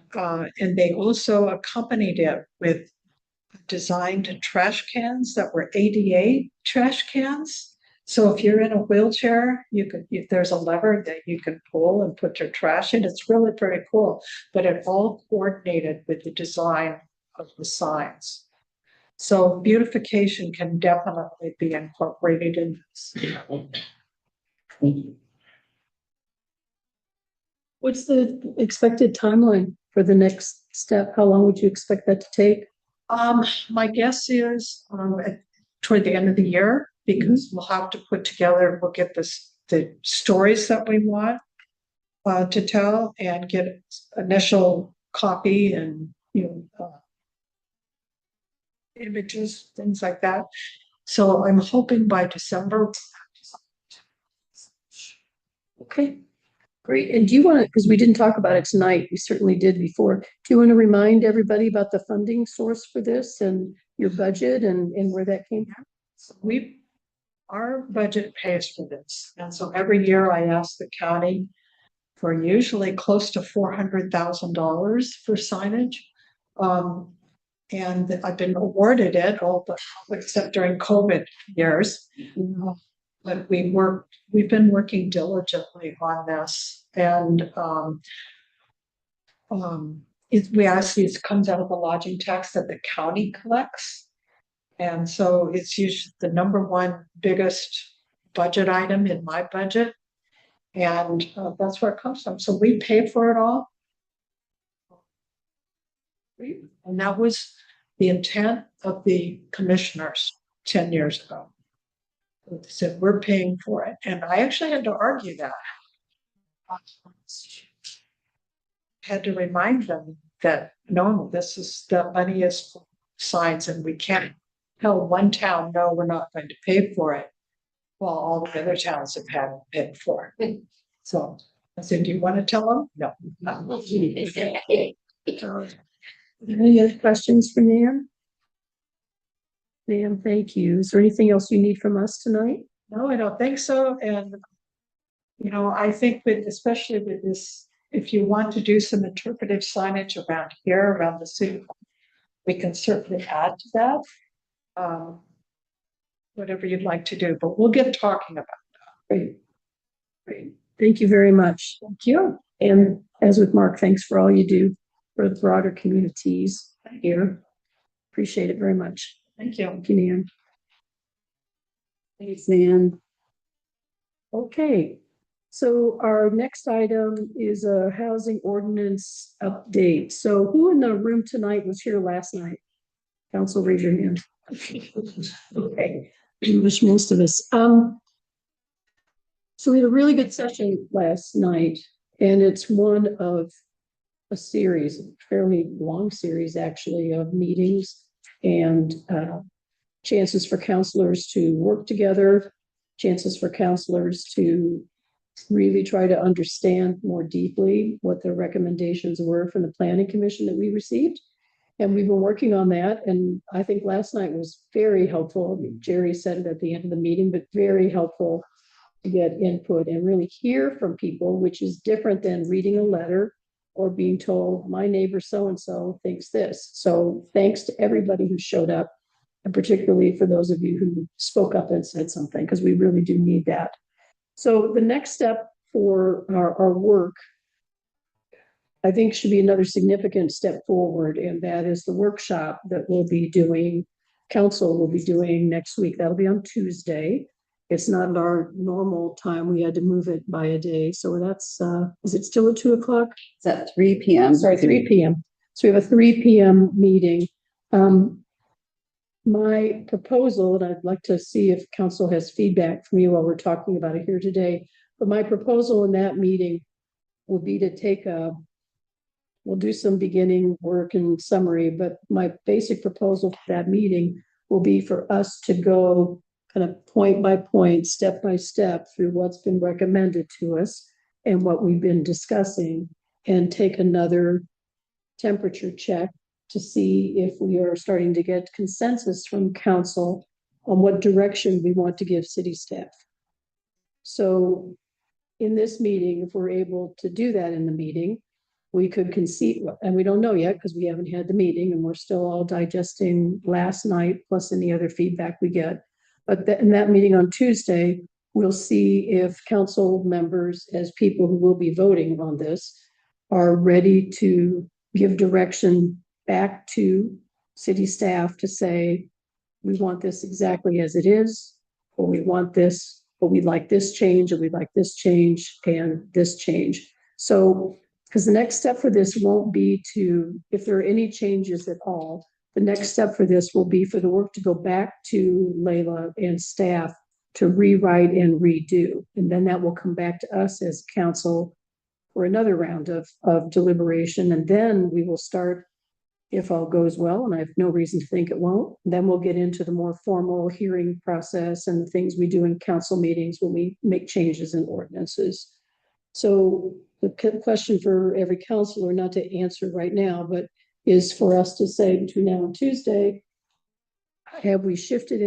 they also accompanied it with designed trash cans that were ADA trash cans. So if you're in a wheelchair, there's a lever that you can pull and put your trash in. It's really very cool, but it all coordinated with the design of the signs. So beautification can definitely be incorporated in this. Thank you. What's the expected timeline for the next step? How long would you expect that to take? My guess is toward the end of the year, because we'll have to put together, we'll get the stories that we want to tell and get initial copy and, images, things like that. So I'm hoping by December. Okay, great. And do you want to, because we didn't talk about it tonight, we certainly did before. Do you want to remind everybody about the funding source for this and your budget and where that came from? So our budget pays for this. And so every year I ask the county for usually close to $400,000 for signage. And I've been awarded it all, but except during COVID years. But we've been working diligently on this, and we actually, it comes out of the lodging tax that the county collects. And so it's usually the number one biggest budget item in my budget. And that's where it comes from. So we pay for it all. And that was the intent of the commissioners 10 years ago. They said, we're paying for it. And I actually had to argue that. Had to remind them that no, the money is for signs, and we can't tell one town, no, we're not going to pay for it, while all the other towns have had paid for it. So I said, do you want to tell them? No. Any other questions for Nan? Nan, thank you. Is there anything else you need from us tonight? No, I don't think so. And, I think that especially with this, if you want to do some interpretive signage around here, around the city, we can certainly add to that. Whatever you'd like to do, but we'll get talking about that. Great. Great. Thank you very much. Thank you. And as with Mark, thanks for all you do for the broader communities here. Appreciate it very much. Thank you. Thank you, Nan. Thanks, Nan. Okay, so our next item is a housing ordinance update. So who in the room tonight was here last night? Council, raise your hand. Okay, wish most of us. So we had a really good session last night, and it's one of a series, a fairly long series actually, of meetings and chances for counselors to work together, chances for counselors to really try to understand more deeply what the recommendations were from the planning commission that we received. And we've been working on that. And I think last night was very helpful. I mean, Jerry said it at the end of the meeting, but very helpful to get input and really hear from people, which is different than reading a letter or being told my neighbor so-and-so thinks this. So thanks to everybody who showed up, and particularly for those of you who spoke up and said something, because we really do need that. So the next step for our work, I think, should be another significant step forward, and that is the workshop that we'll be doing, council will be doing next week. That'll be on Tuesday. It's not at our normal time. We had to move it by a day. So that's, is it still at 2 o'clock? It's at 3 p.m. Sorry, 3 p.m. So we have a 3 p.m. meeting. My proposal, and I'd like to see if council has feedback from you while we're talking about it here today, but my proposal in that meeting will be to take we'll do some beginning work and summary, but my basic proposal for that meeting will be for us to go kind of point by point, step by step through what's been recommended to us and what we've been discussing, and take another temperature check to see if we are starting to get consensus from council on what direction we want to give city staff. So in this meeting, if we're able to do that in the meeting, we could concede, and we don't know yet because we haven't had the meeting and we're still all digesting last night plus any other feedback we get. But in that meeting on Tuesday, we'll see if council members, as people who will be voting on this, are ready to give direction back to city staff to say, we want this exactly as it is, or we want this, but we'd like this change, or we'd like this change and this change. So, because the next step for this won't be to, if there are any changes at all, the next step for this will be for the work to go back to Layla and staff to rewrite and redo. And then that will come back to us as council for another round of deliberation. And then we will start, if all goes well, and I have no reason to think it won't, then we'll get into the more formal hearing process and the things we do in council meetings when we make changes in ordinances. So the question for every councilor, not to answer right now, but is for us to say between now and Tuesday, have we shifted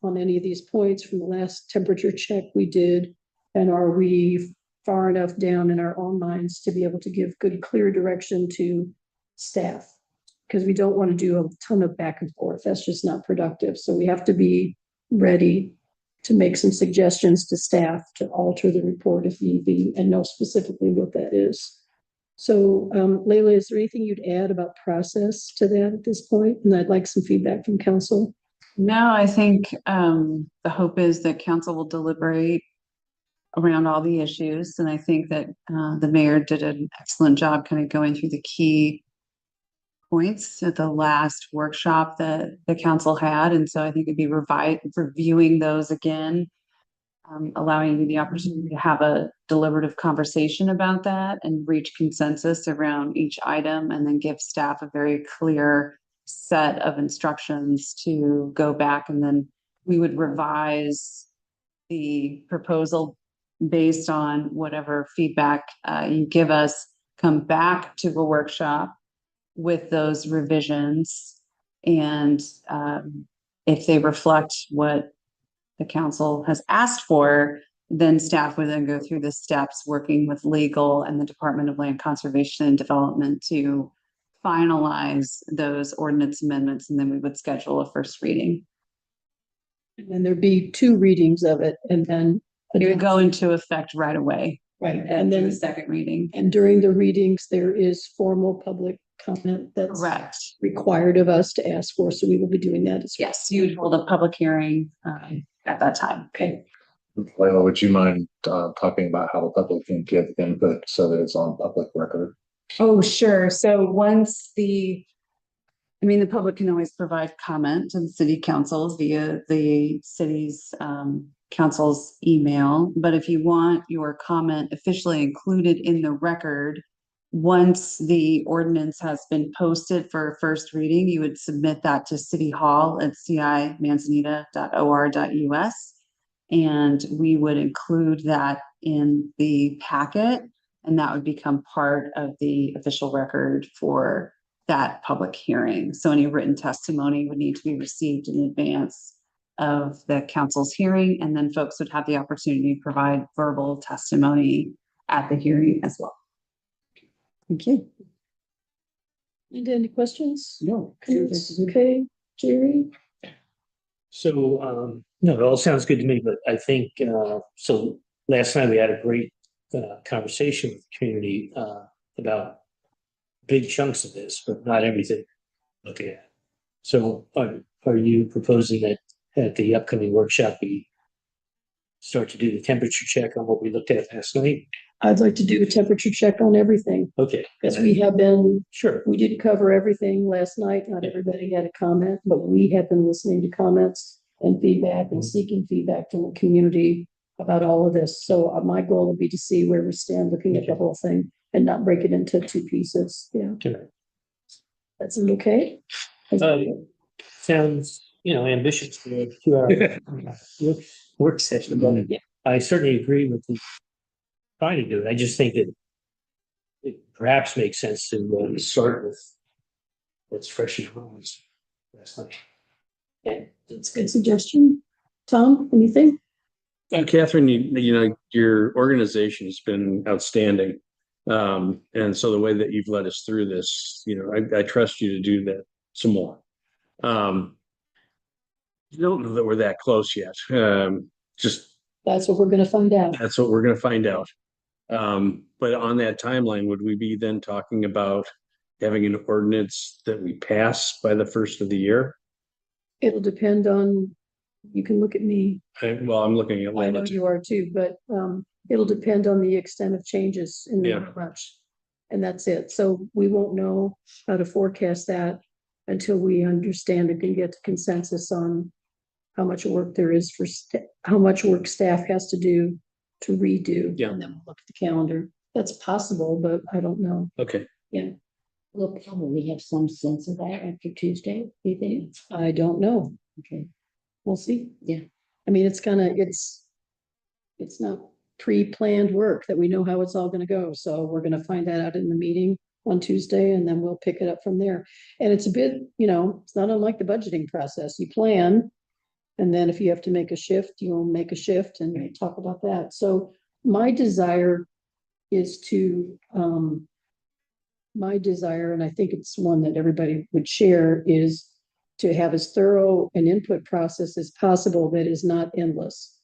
on any of these points from the last temperature check we did? And are we far enough down in our own minds to be able to give good, clear direction to staff? Because we don't want to do a ton of back and forth. That's just not productive. So we have to be ready to make some suggestions to staff to alter the report if need be and know specifically what that is. So Layla, is there anything you'd add about process to that at this point? And I'd like some feedback from council. No, I think the hope is that council will deliberate around all the issues. And I think that the mayor did an excellent job kind of going through the key points at the last workshop that the council had. And so I think it'd be reviewing those again, allowing you the opportunity to have a deliberative conversation about that and reach consensus around each item, and then give staff a very clear set of instructions to go back. And then we would revise the proposal based on whatever feedback you give us, come back to a workshop with those revisions. And if they reflect what the council has asked for, then staff would then go through the steps working with legal and the Department of Land Conservation and Development to finalize those ordinance amendments. And then we would schedule a first reading. And then there'd be 2 readings of it, and then It would go into effect right away. right, And then the second reading. and during the readings, there is formal public comment that's Correct. required of us to ask for. So we will be doing that as well. Yes, you would hold a public hearing at that time. Okay. Layla, would you mind talking about how the public can give input so that it's on public record? Oh, sure. So once the public can always provide comment to the city council via the city's council's email. But if you want your comment officially included in the record, once the ordinance has been posted for first reading, you would submit that to City Hall at cimanzanita.or.us. And we would include that in the packet, and that would become part of the official record for that public hearing. So any written testimony would need to be received in advance of the council's hearing, and then folks would have the opportunity to provide verbal testimony at the hearing as well. Okay. And any questions? No. Okay, Jerry? So, no, it all sounds good to me, but I think, so last night we had a great conversation with the community about big chunks of this, but not everything. Okay. So are you proposing that at the upcoming workshop, we start to do the temperature check on what we looked at last night? I'd like to do a temperature check on everything. Okay. Because we have been, Sure. we did cover everything last night. Not everybody had a comment, but we have been listening to comments and feedback and seeking feedback from the community about all of this. So my goal would be to see where we stand looking at the whole thing and not break it into 2 pieces. Yeah. Okay. That's okay? Sounds, ambitious for a 2-hour work session. But Yeah. I certainly agree with the trying to do it. I just think that it perhaps makes sense to start with what's fresh in your minds. That's nice. Okay, that's a good suggestion. Tom, anything? Catherine, you know, your organization has been outstanding. And so the way that you've led us through this, you know, I trust you to do that some more. I don't know that we're that close yet. Just That's what we're gonna find out. that's what we're gonna find out. But on that timeline, would we be then talking about having an ordinance that we pass by the first of the year? It'll depend on, you can look at me, Well, I'm looking at I know Layla too. you are too, but it'll depend on the extent of changes in the Yeah. rush. And that's it. So we won't know how to forecast that until we understand and can get consensus on how much work there is for, how much work staff has to do to redo. Yeah. And then we'll look at the calendar. That's possible, but I don't know. Okay. We'll probably have some sense of that after Tuesday, do you think? I don't know. Okay. We'll see. Yeah. I mean, it's not pre-planned work that we know how it's all gonna go. So we're gonna find that out in the meeting on Tuesday and then we'll pick it up from there. And it's a bit, you know, it's not unlike the budgeting process. You plan. And then if you have to make a shift, you'll make a shift and talk about that. So my desire is to, my desire, and I think it's one that everybody would share, is to have as thorough an input process as possible that is not endless.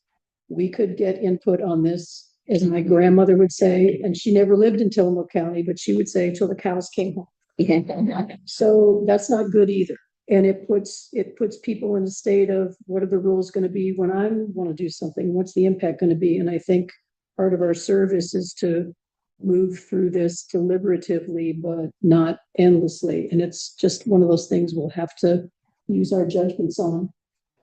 We could get input on this, as my grandmother would say, and she never lived in Tillamook County, but she would say till the cows came home. Yeah. So that's not good either. And it puts people in a state of, what are the rules going to be when I want to do something? What's the impact going to be? And I think part of our service is to move through this deliberatively, but not endlessly. And it's just one of those things we'll have to use our judgments on.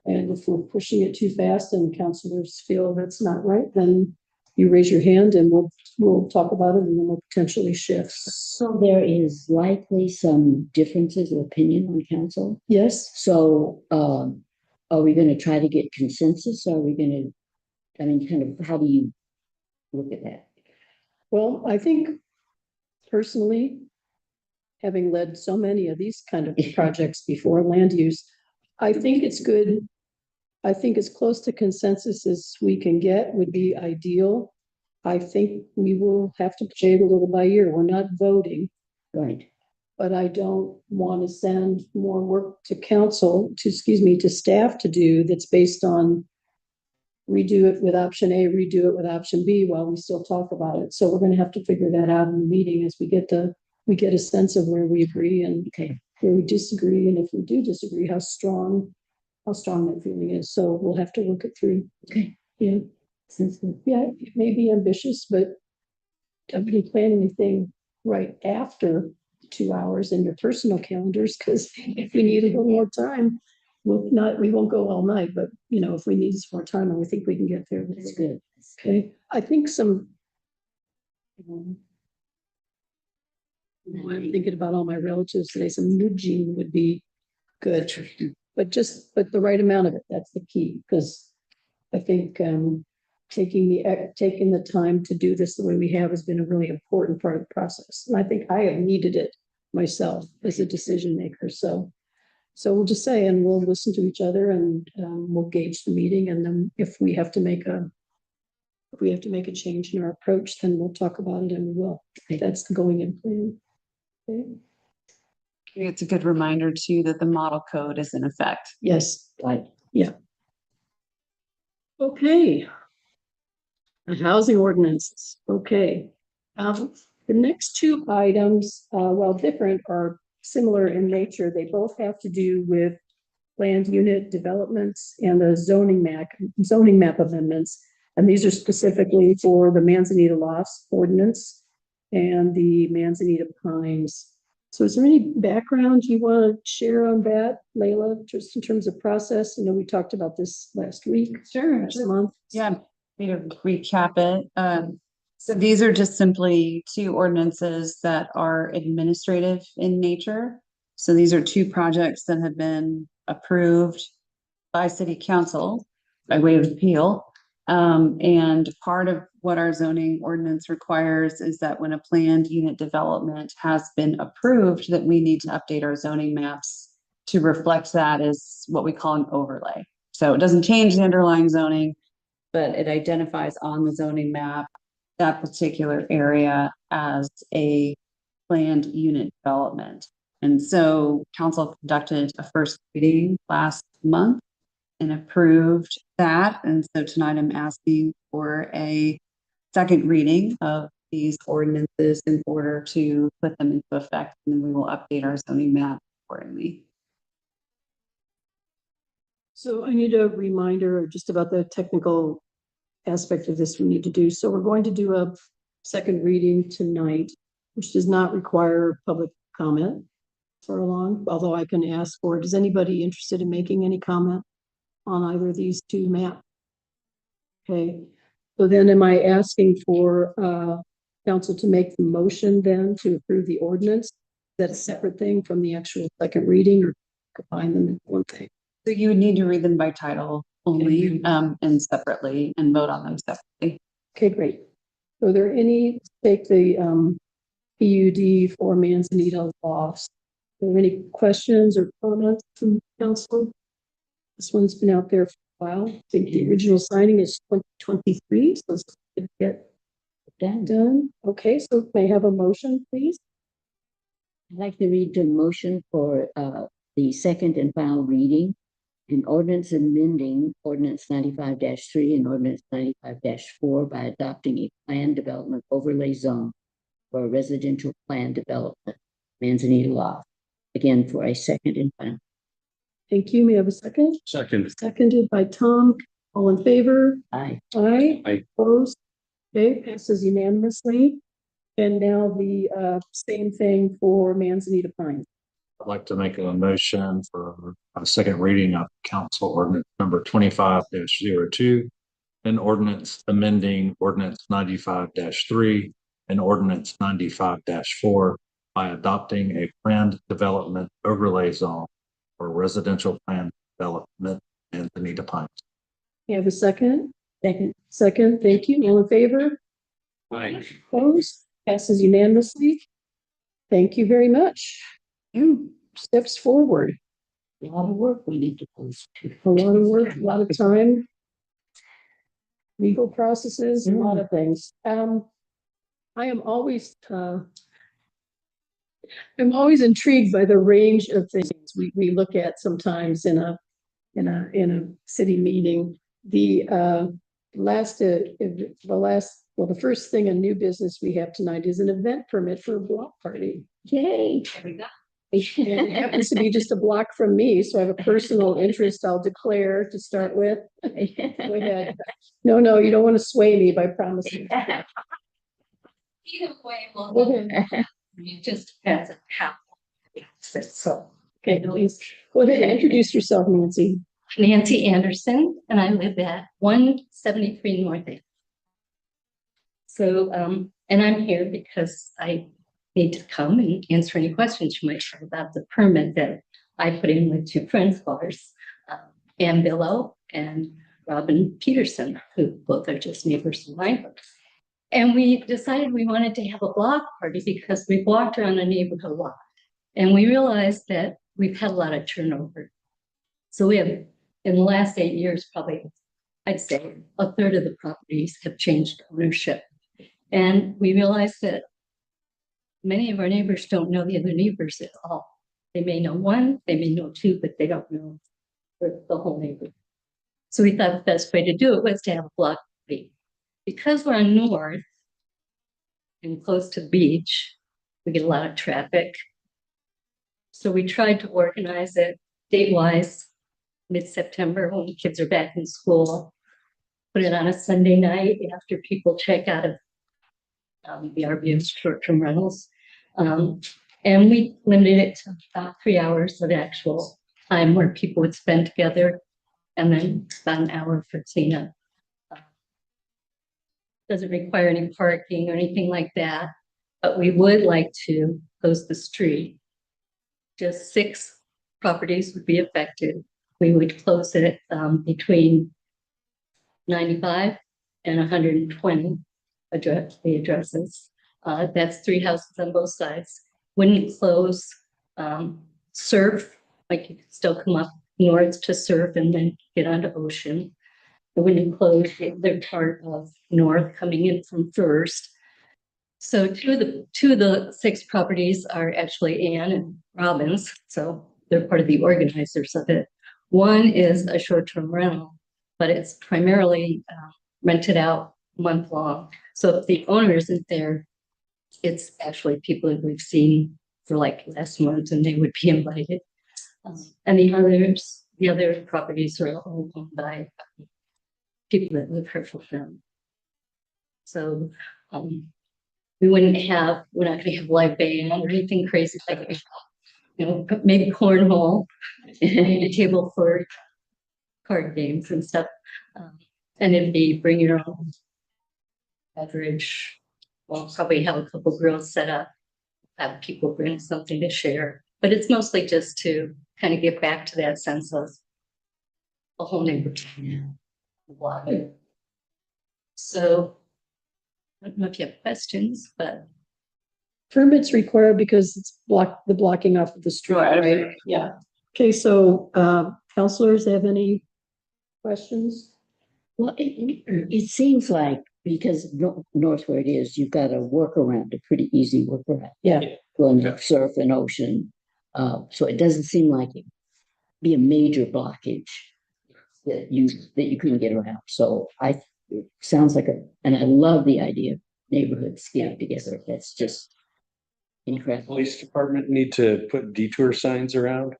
And if we're pushing it too fast and counselors feel that's not right, then you raise your hand and we'll talk about it and then we'll potentially shift. So there is likely some differences of opinion on council. Yes, So, are we gonna try to get consensus? Or are we gonna, I mean, kind of, how do you look at that? well, I think personally, having led so many of these kind of projects before, land use, I think it's good. I think as close to consensus as we can get would be ideal. I think we will have to play it a little by ear. We're not voting, Right. but I don't want to send more work to council, to staff to do that's based on redo it with option A, redo it with option B while we still talk about it. So we're going to have to figure that out in the meeting as we get a sense of where we agree and where we disagree. And if we do disagree, how strong that feeling is. So we'll have to work it through. Okay. Yeah. Sounds good. Yeah, it may be ambitious, but don't be planning anything right after 2 hours in your personal calendars, because if we need a little more time, we won't go all night, but you know, if we need some more time and we think we can get there. That's good. Okay, I think I'm thinking about all my relatives today, some nudging would be good, but the right amount of it, that's the key, because I think taking the time to do this the way we have has been a really important part of the process. And I think I have needed it myself as a decision maker. So we'll just say, and we'll listen to each other and we'll gauge the meeting. And then if we have to make a change in our approach, then we'll talk about it and we will. That's the going in plan. Okay. It's a good reminder too that the model code is in effect. Yes. Right. Yeah. Okay. The housing ordinances. Okay. The next two items, while different, are similar in nature. They both have to do with land unit developments and the zoning map amendments. And these are specifically for the Manzanita Lofts ordinance and the Manzanita Pines. So is there any background you want to share on that, Layla, just in terms of process? I know we talked about this last week. Sure. Last month. Yeah, me to recap it. So these are just simply two ordinances that are administrative in nature. So these are two projects that have been approved by city council by way of appeal. And part of what our zoning ordinance requires is that when a planned unit development has been approved, that we need to update our zoning maps to reflect that as what we call an overlay. So it doesn't change the underlying zoning, but it identifies on the zoning map that particular area as a planned unit development. And so council conducted a first reading last month and approved that. And so tonight I'm asking for a second reading of these ordinances in order to put them into effect, and then we will update our zoning map accordingly. So I need a reminder just about the technical aspect of this we need to do. So we're going to do a second reading tonight, which does not require public comment for long, although I can ask for it. Is anybody interested in making any comment on either of these two maps? Okay, so then am I asking for council to make the motion then to approve the ordinance? Is that a separate thing from the actual second reading, or combine them in one thing? So you would need to read them by title only, and separately, and vote on them separately. Okay, great. So are there any, take the PUD for Manzanita loss? Are there any questions or comments from council? This one's been out there for a while. I think the original signing is 2023, so it's going to get done. Okay, so may I have a motion, please? I'd like to read the motion for the second and final reading. An ordinance amending ordinance 95-3 and ordinance 95-4 by adopting a planned development overlay zone for a residential plan development, Manzanita Loft. Again, for a second and final. Thank you. May I have a second? Second. Seconded by Tom. All in favor? Aye. Aye. Aye. Opposed? Okay, passes unanimously. And now the same thing for Manzanita Pines. I'd like to make a motion for a second reading of council ordinance number 25-02, an ordinance amending ordinance 95-3 and ordinance 95-4 by adopting a planned development overlay zone for residential plan development in Manzanita Pines. You have a second? Second, thank you. All in favor? Aye. Opposed? Passes unanimously. Thank you very much. Steps forward. A lot of work we need to post. A lot of work, a lot of time. Legal processes, a lot of things. I am always, I'm always intrigued by the range of things we look at sometimes in a city meeting. The first thing in new business we have tonight is an event permit for a block party. Yay. There we go. And it happens to be just a block from me, so I have a personal interest I'll declare to start with. Go ahead. No, you don't want to sway me by promising. Either way, Go well, ahead. it just depends on how. So, Okay, please. Go ahead and introduce yourself, Nancy. Nancy Anderson, and I live at 173 North 8th. So, and I'm here because I need to come and answer any questions you might have about the permit that I put in with two friends of ours, Ann Billow and Robin Peterson, who both are just neighbors of mine. And we decided we wanted to have a block party because we walked around the neighborhood a lot. And we realized that we've had a lot of turnover. So we have, in the last 8 years, probably, I'd say a third of the properties have changed ownership. And we realized that many of our neighbors don't know the other neighbors at all. They may know one, they may know two, but they don't know the whole neighborhood. So we thought the best way to do it was to have a block party. Because we're on north and close to the beach, we get a lot of traffic. So we tried to organize it date-wise, mid-September when the kids are back in school. Put it on a Sunday night after people check out of the RV short-term rentals. And we limited it to about 3 hours of actual time where people would spend together, and then about an hour for cleanup. Doesn't require any parking or anything like that, but we would like to close the street. Just 6 properties would be affected. We would close it between 95 and 120 the addresses. That's 3 houses on both sides. Wouldn't close, Surf, like you could still come up north to Surf and then get onto Ocean. It wouldn't close the other part of north coming in from First. So two of the 6 properties are actually Ann and Robbins, so they're part of the organizers of it. One is a short-term rental, but it's primarily rented out month long. So if the owner isn't there, it's actually people that we've seen for like last month and they would be invited. And the other properties are all owned by people that live here for them. So we're not gonna have live band or anything crazy like, maybe cornhole, maybe a table for card games and stuff. And it'd be bring your own beverage. We'll probably have a couple grills set up, have people bring something to share. But it's mostly just to kind of get back to that sense of a whole neighborhood. So I don't know if you have questions, but Permits required because it's the blocking off of the street, right? Yeah. Okay, so counselors have any questions? Well, it seems like because north where it is, you've got a workaround, a pretty easy workaround. Yeah. Going to Surf and Ocean. So it doesn't seem like it be a major blockage that you couldn't get around. So it sounds like and I love the idea of neighborhoods getting together. That's just incredible. Police department need to put detour signs around.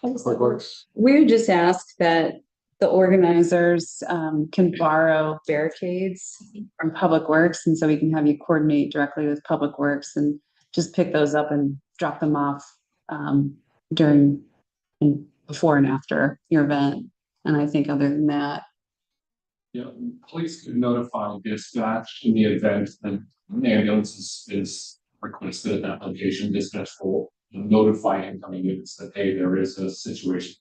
We would just ask that the organizers can borrow barricades from Public Works, and so we can have you coordinate directly with Public Works and just pick those up and drop them off during and before and after your event. And I think other than that, yeah, police could notify dispatch in the event that an ambulance is requested at that location. Dispatch will notify incoming units that, hey, there is a situation.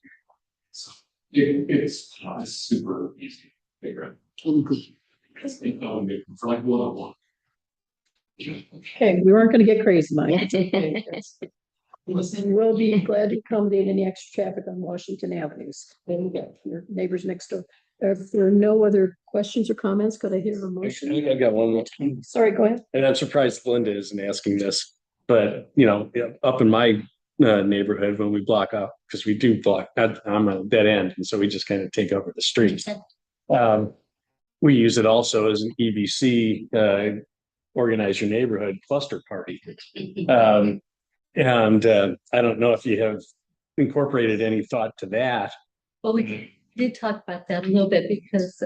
So it's super easy to figure out. For like one-on-one. Okay, we weren't gonna get crazy, Mike. We'll be glad to accommodate any extra traffic on Washington Avenues. Then we got your neighbors next door. If there are no other questions or comments, could I hear a motion? I got one more. Sorry, go ahead. And I'm surprised Linda isn't asking this, but up in my neighborhood, when we block off, because we do block, I'm a dead end, and so we just kind of take over the street. We use it also as an EBC, organize your neighborhood cluster party. And I don't know if you have incorporated any thought to that. well, we did talk about that a little bit because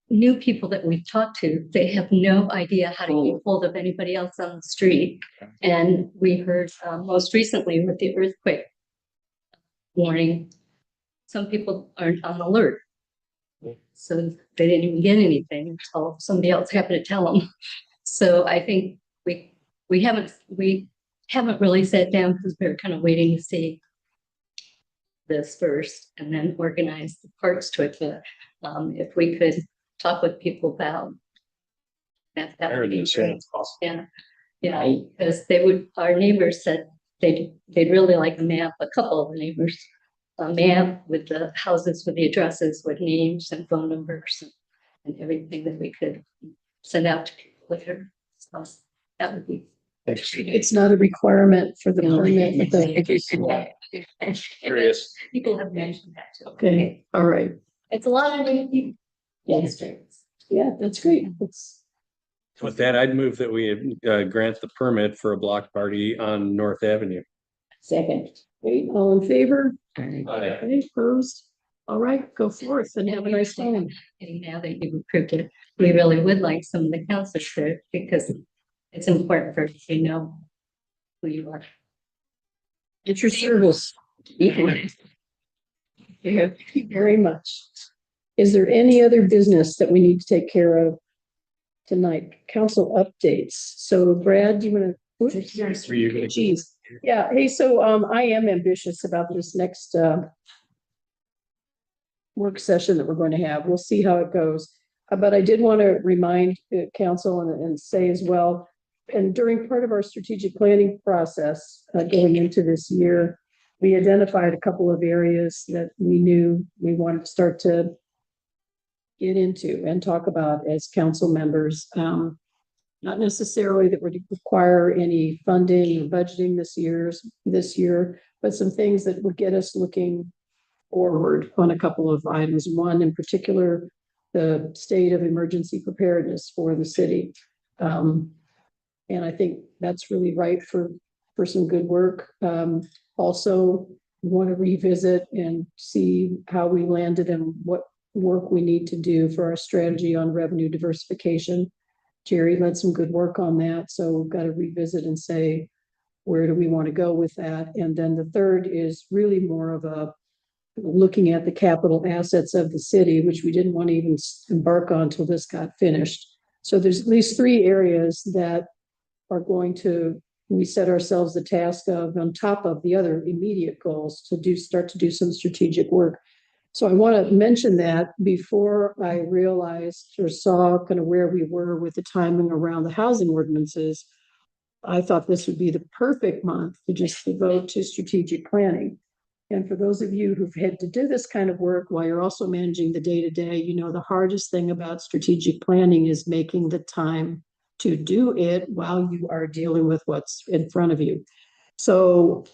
new people that we've talked to, they have no idea how to get hold of anybody else on the street. And we heard most recently with the earthquake warning, some people aren't on alert. So they didn't even get anything until somebody else happened to tell them. So I think we haven't really sat down because we were kind of waiting to see this first and then organize the parts to it. But if we could talk with people about that would be great. Yeah, because our neighbors said they'd really like a couple of the neighbors, a map with the houses, with the addresses, with names and phone numbers and everything that we could send out to people later. So that would be. It's not a requirement for the permit. Curious. People have mentioned that too. Okay, all right. It's a lot of people. Yes. Yeah, that's great. With that, I'd move that we grant the permit for a block party on North Avenue. Second. Great, all in favor? Aye. Okay, opposed? All right, go forth and have a nice time. And now that you've approved it, we really would like some of the councilors there because it's important for us to know who you are. It's your service. Yeah, thank you very much. Is there any other business that we need to take care of tonight? Council updates. So Brad, do you want to? Geez. Yeah. Hey, so I am ambitious about this next work session that we're going to have. We'll see how it goes. But I did want to remind council and say as well, and during part of our strategic planning process going into this year, we identified a couple of areas that we knew we wanted to start to get into and talk about as council members. Not necessarily that would require any funding or budgeting this year, but some things that would get us looking forward on a couple of items. One in particular, the state of emergency preparedness for the city. And I think that's really right for some good work. Also, we want to revisit and see how we landed and what work we need to do for our strategy on revenue diversification. Jerry led some good work on that, so we've got to revisit and say, where do we want to go with that? And then the third is really more of a looking at the capital assets of the city, which we didn't want to even embark on until this got finished. So there's at least 3 areas that are going to, we set ourselves the task of, on top of the other immediate goals, to start to do some strategic work. So I want to mention that before I realized or saw kind of where we were with the timing around the housing ordinances. I thought this would be the perfect month to just devote to strategic planning. And for those of you who've had to do this kind of work while you're also managing the day-to-day, you know, the hardest thing about strategic planning is making the time to do it while you are dealing with what's in front of you. So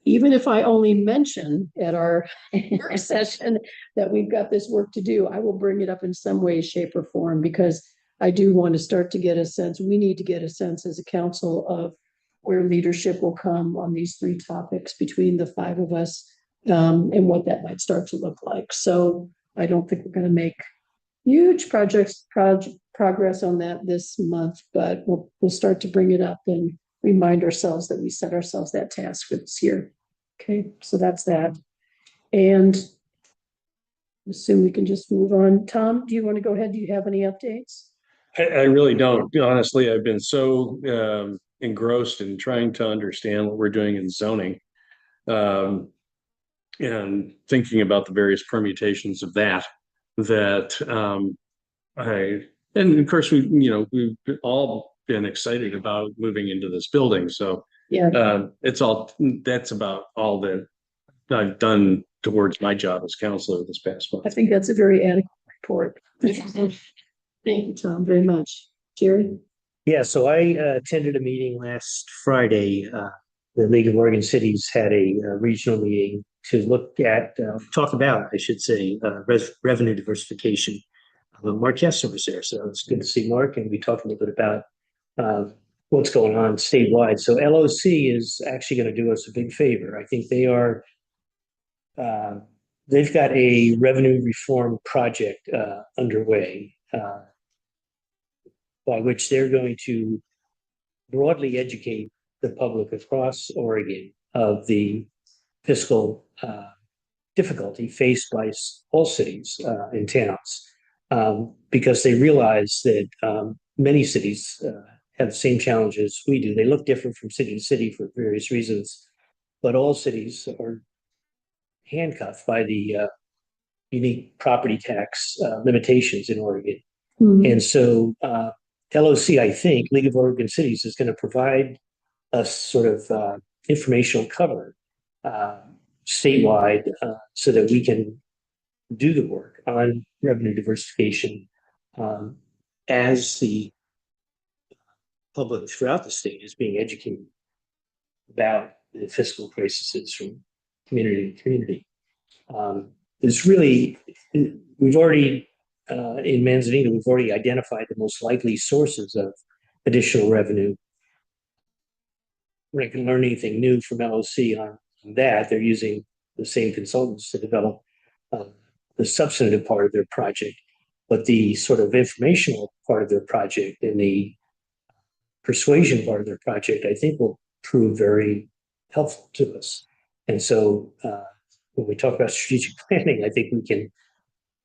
even if I only mention at our work session that we've got this work to do, I will bring it up in some way, shape, or form, because I do want to start to get a sense, we need to get a sense as a council of where leadership will come on these 3 topics between the 5 of us, and what that might start to look like. So I don't think we're going to make huge progress on that this month, but we'll start to bring it up and remind ourselves that we set ourselves that task for this year. Okay, so that's that. And assume we can just move on. Tom, do you want to go ahead? Do you have any updates? I really don't. Honestly, I've been so engrossed in trying to understand what we're doing in zoning. And thinking about the various permutations of that and of course we've all been excited about moving into this building. So Yeah, that's about all that I've done towards my job as counselor this past I month. think that's a very adequate report. Thank you, Tom, very much. Jerry? Yeah, so I attended a meeting last Friday. The League of Oregon Cities had a regional meeting to talk about, I should say, revenue diversification. Mark Kessler was there, so it's good to see Mark, and we talked a little bit about what's going on statewide. So LOC is actually going to do us a big favor. I think they've got a revenue reform project underway, by which they're going to broadly educate the public across Oregon of the fiscal difficulty faced by all cities and towns, because they realize that many cities have the same challenges we do. They look different from city to city for various reasons, but all cities are handcuffed by the unique property tax limitations in Oregon. And so LOC, I think, League of Oregon Cities, is going to provide a sort of informational cover statewide so that we can do the work on revenue diversification as the public throughout the state is being educated about the fiscal crises from community to community. It's really, we've already, in Manzanita, we've already identified the most likely sources of additional revenue. We're not going to learn anything new from LOC on that. They're using the same consultants to develop the substantive part of their project, but the sort of informational part of their project and the persuasion part of their project, I think, will prove very helpful to us. And so when we talk about strategic planning, I think we can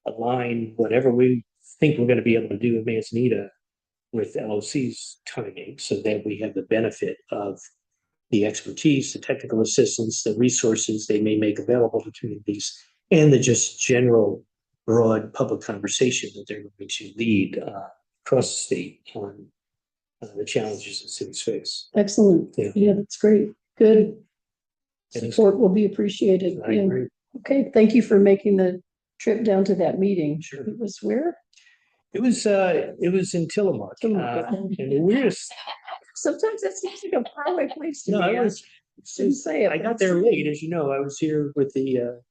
align whatever we think we're going to be able to do in Manzanita with LOC's timing so that we have the benefit of the expertise, the technical assistance, the resources they may make available to communities, and the just general broad public conversation that they're going to lead across the state on the challenges that cities face. Excellent. Yeah. Yeah, that's great. Good. And Support will be appreciated. I Yeah. agree. Okay, thank you for making the trip down to that meeting. Sure. It was where? It was in Tillamook. Tillamook. And the weirdest, Sometimes that seems like a faraway place to no, me. I was, Shouldn't say it. I but got it's- there late, as you know. I was here with the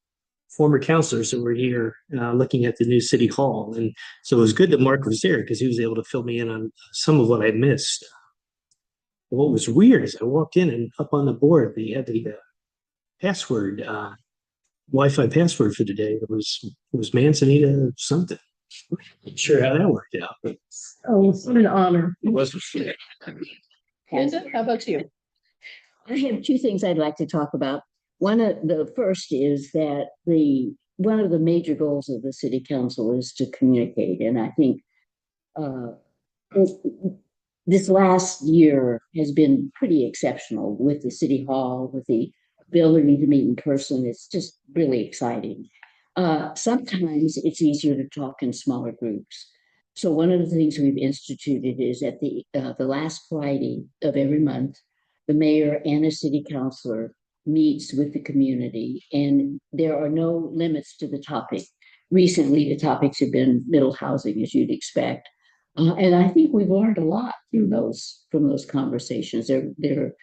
former counselors that were here looking at the new city hall. And so it was good that Mark was there because he was able to fill me in on some of what I missed. What was weird is I walked in and up on the board, they had the password, Wi-Fi password for today. It was Manzanita something. Not sure how that worked out, but Oh, what an honor. it wasn't. Linda, how about you? I have two things I'd like to talk about. One of the first is that one of the major goals of the city council is to communicate. And I think this last year has been pretty exceptional with the city hall, with the ability to meet in person. It's just really exciting. Sometimes it's easier to talk in smaller groups. So one of the things we've instituted is at the last Friday of every month, the mayor and a city councilor meets with the community, and there are no limits to the topic. Recently, the topics have been middle housing, as you'd expect, and I think we've learned a lot from those conversations. They're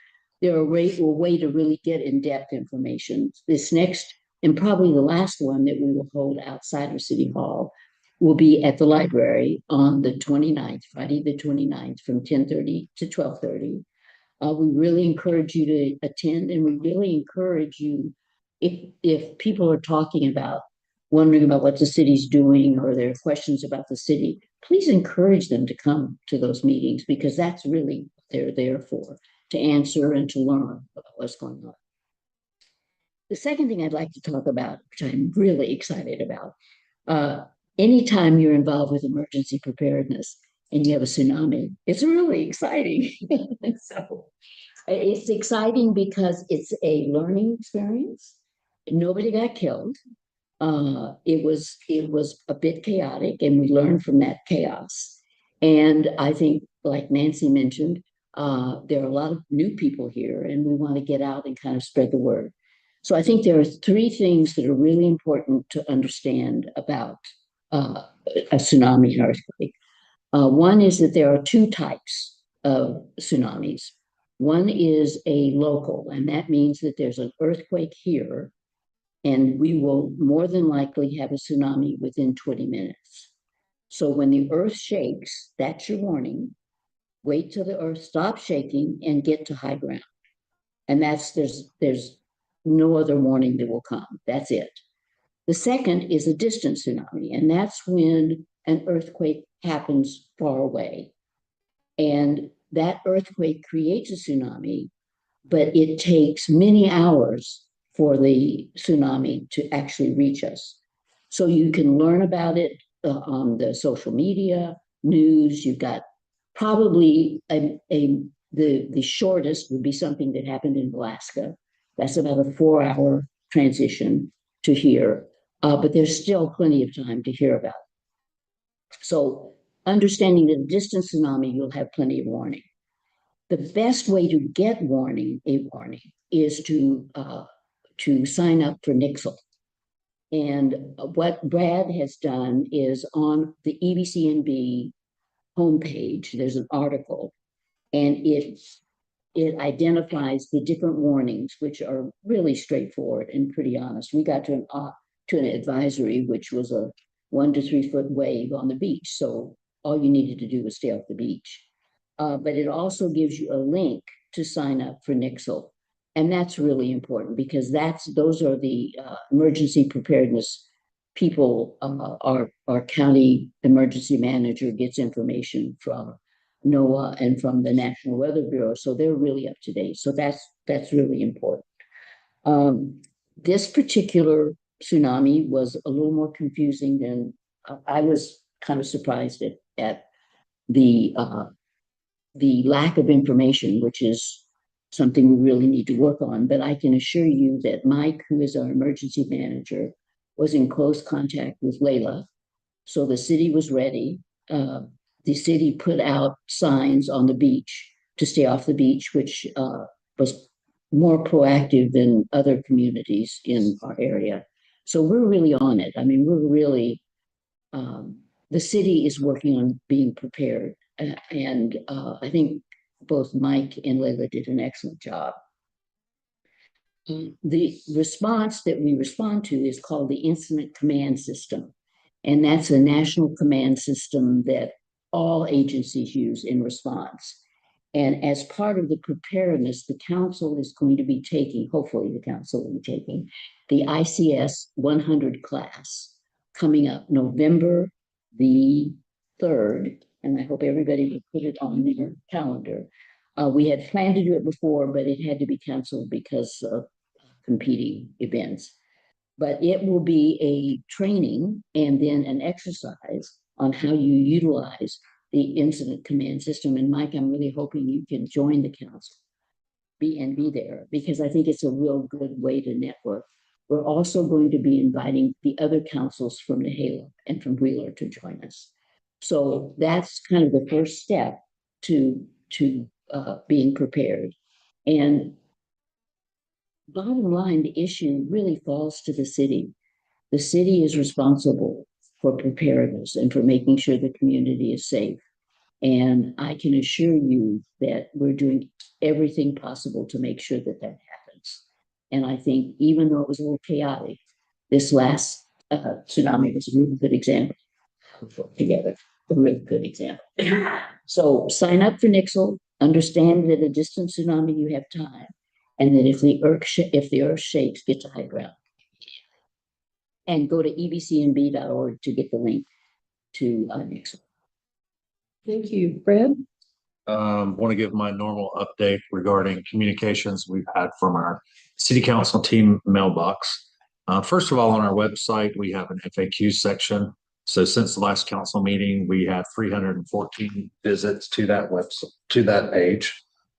a way to really get in-depth information. This next and probably the last one that we will hold outside of City Hall will be at the library on the 29th, Friday the 29th, from 10:30 to 12:30. We really encourage you to attend, and we really encourage you, if people are wondering about what the city's doing, or there are questions about the city, please encourage them to come to those meetings, because that's really what they're there for, to answer and to learn about what's going on. The second thing I'd like to talk about, which I'm really excited about, anytime you're involved with emergency preparedness and you have a tsunami, it's really exciting. So it's exciting because it's a learning experience. Nobody got killed. It was a bit chaotic, and we learned from that chaos. And I think, like Nancy mentioned, there are a lot of new people here, and we want to get out and kind of spread the word. So I think there are three things that are really important to understand about a tsunami and earthquake. One is that there are two types of tsunamis. One is a local, and that means that there's an earthquake here, and we will more than likely have a tsunami within 20 minutes. So when the earth shakes, that's your warning. Wait till the earth stops shaking and get to high ground. And there's no other warning that will come. That's it. The second is a distant tsunami, and that's when an earthquake happens far away. And that earthquake creates a tsunami, but it takes many hours for the tsunami to actually reach us. So you can learn about it on the social media, news. You've got probably the shortest would be something that happened in Alaska. That's about a 4-hour transition to here, but there's still plenty of time to hear about it. So understanding that a distant tsunami, you'll have plenty of warning. The best way to get a warning, is to sign up for Nixle. And what Brad has done is on the EBCNB homepage, there's an article, and it identifies the different warnings, which are really straightforward and pretty honest. We got to an advisory, which was a 1 to 3 foot wave on the beach. So all you needed to do was stay off the beach. But it also gives you a link to sign up for Nixle. And that's really important, because those are the emergency preparedness people. Our county emergency manager gets information from NOAA and from the National Weather Bureau, so they're really up to date. So that's really important. This particular tsunami was a little more confusing than I was kind of surprised at the lack of information, which is something we really need to work on. But I can assure you that Mike, who is our emergency manager, was in close contact with Layla. So the city was ready. The city put out signs on the beach to stay off the beach, which was more proactive than other communities in our area. So we're really on it. I mean, we're really, the city is working on being prepared. And I think both Mike and Layla did an excellent job. The response that we respond to is called the Incident Command System. And that's a national command system that all agencies use in response. And as part of the preparedness, the council is going to be taking, hopefully the council will be taking, the ICS 100 class coming up November the 3rd. And I hope everybody will put it on their calendar. We had planned to do it before, but it had to be canceled because of competing events. But it will be a training and then an exercise on how you utilize the incident command system. And Mike, I'm really hoping you can join the council, be there, because I think it's a real good way to network. We're also going to be inviting the other councils from Nehala and from Wheeler to join us. So that's kind of the first step to being prepared. And bottom line, the issue really falls to the city. The city is responsible for preparedness and for making sure the community is safe. And I can assure you that we're doing everything possible to make sure that that happens. And I think even though it was a little chaotic, this last tsunami was a really good example. Together, a really good example. So sign up for Nixle, understand that a distant tsunami, you have time. And that if the earth shakes, get to high ground. And go to ebcnb.org to get the link to Nixle. Thank you, Brad. Want to give my normal update regarding communications we've had from our city council team mailbox. First of all, on our website, we have an FAQ section. So since the last council meeting, we had 314 visits to that website, to that page.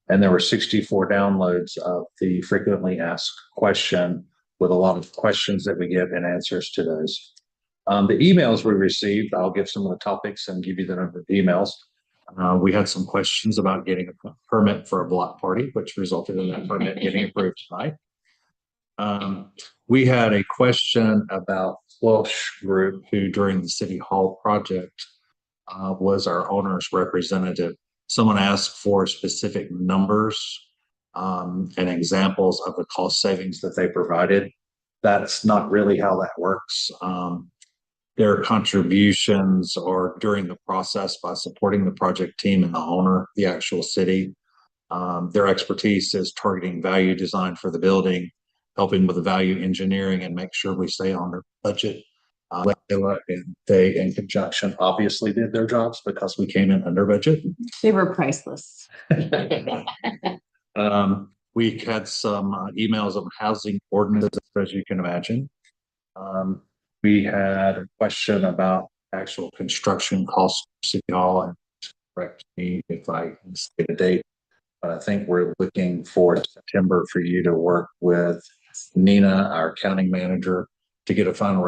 And there were 64 downloads of the frequently asked question with a lot of questions that we get and answers to those. The emails we received, I'll give some of the topics and give you the number of emails. We had some questions about getting a permit for a block party, which resulted in that permit getting approved tonight. We had a question about Welsh Group, who during the City Hall project was our owner's representative. Someone asked for specific numbers and examples of the cost savings that they provided. That's not really how that works. Their contributions are during the process by supporting the project team and the owner, the actual city. Their expertise is targeting value design for the building, helping with the value engineering and make sure we stay on their budget. And they, in conjunction, obviously did their jobs because we came in under budget. They were priceless. We had some emails of housing ordinances, as you can imagine. We had a question about actual construction costs for City Hall, and correct me if I misstate a date, but I think we're looking for September for you to work with Nina, our accounting manager, to get a final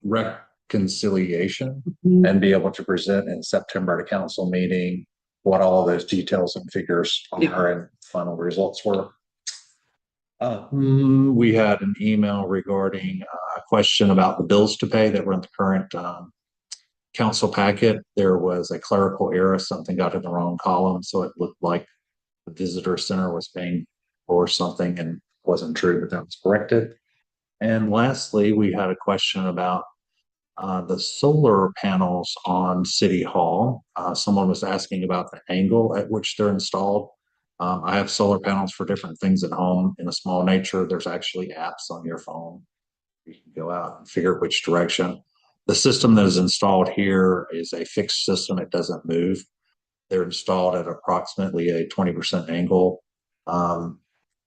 reconciliation and be able to present in September at a council meeting what all of those details and figures are and final results were. We had an email regarding a question about the bills to pay that were in the current council packet. There was a clerical error, something got in the wrong column, so it looked like the visitor center was paying for something and wasn't true, but that was corrected. And lastly, we had a question about the solar panels on City Hall. Someone was asking about the angle at which they're installed. I have solar panels for different things at home in a small nature. There's actually apps on your phone. You can go out and figure out which direction. The system that is installed here is a fixed system. It doesn't move. They're installed at approximately a 20% angle. The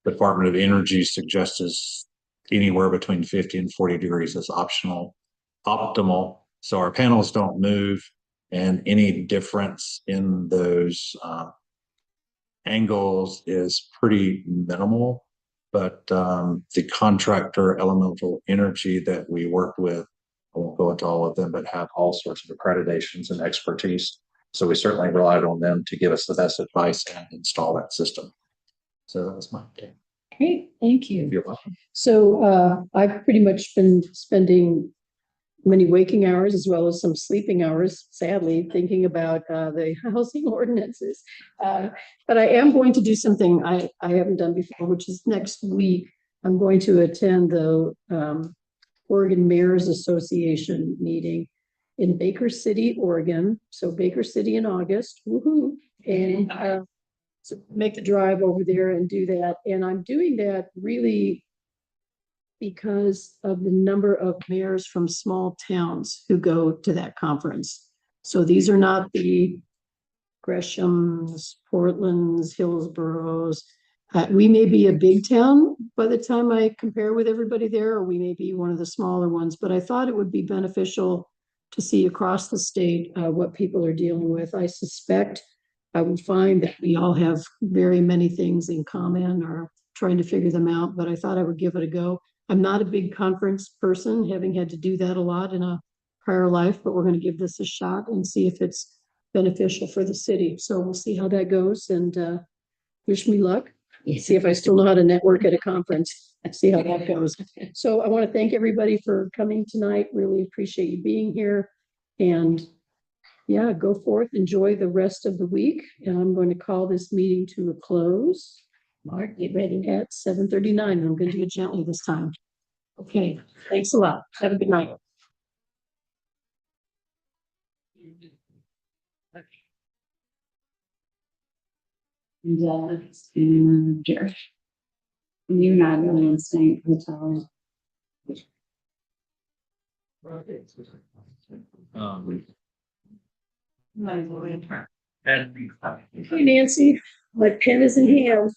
Department of Energy suggests anywhere between 50 and 40 degrees is optimal. So our panels don't move, and any difference in those angles is pretty minimal, but the contractor Elemental Energy that we work with, I won't go into all of them, but have all sorts of accreditations and expertise. So we certainly relied on them to give us the best advice and install that system. So that was my day. Great, thank you. You're welcome. So I've pretty much been spending many waking hours as well as some sleeping hours, sadly, thinking about the housing ordinances. But I am going to do something I haven't done before, which is next week. I'm going to attend the Oregon Mayors Association meeting in Baker City, Oregon. So Baker City in August, woohoo. And so make the drive over there and do that. And I'm doing that really because of the number of mayors from small towns who go to that conference. So these are not the Greshams, Portlands, Hillsboroughs. We may be a big town by the time I compare with everybody there, or we may be one of the smaller ones, but I thought it would be beneficial to see across the state what people are dealing with. I suspect I would find that we all have very many things in common or trying to figure them out, but I thought I would give it a go. I'm not a big conference person, having had to do that a lot in a prior life, but we're going to give this a shot and see if it's beneficial for the city. So we'll see how that goes, and wish me luck. See if I still know how to network at a conference, see how that goes. So I want to thank everybody for coming tonight. Really appreciate you being here. And yeah, go forth, enjoy the rest of the week. And I'm going to call this meeting to a close. Mark, get ready at 7:39. I'm going to do it gently this time. Okay, thanks a lot. Have a good night. And Jared. You're not really in St. Hotel. Hey, Nancy, my pen is in hand.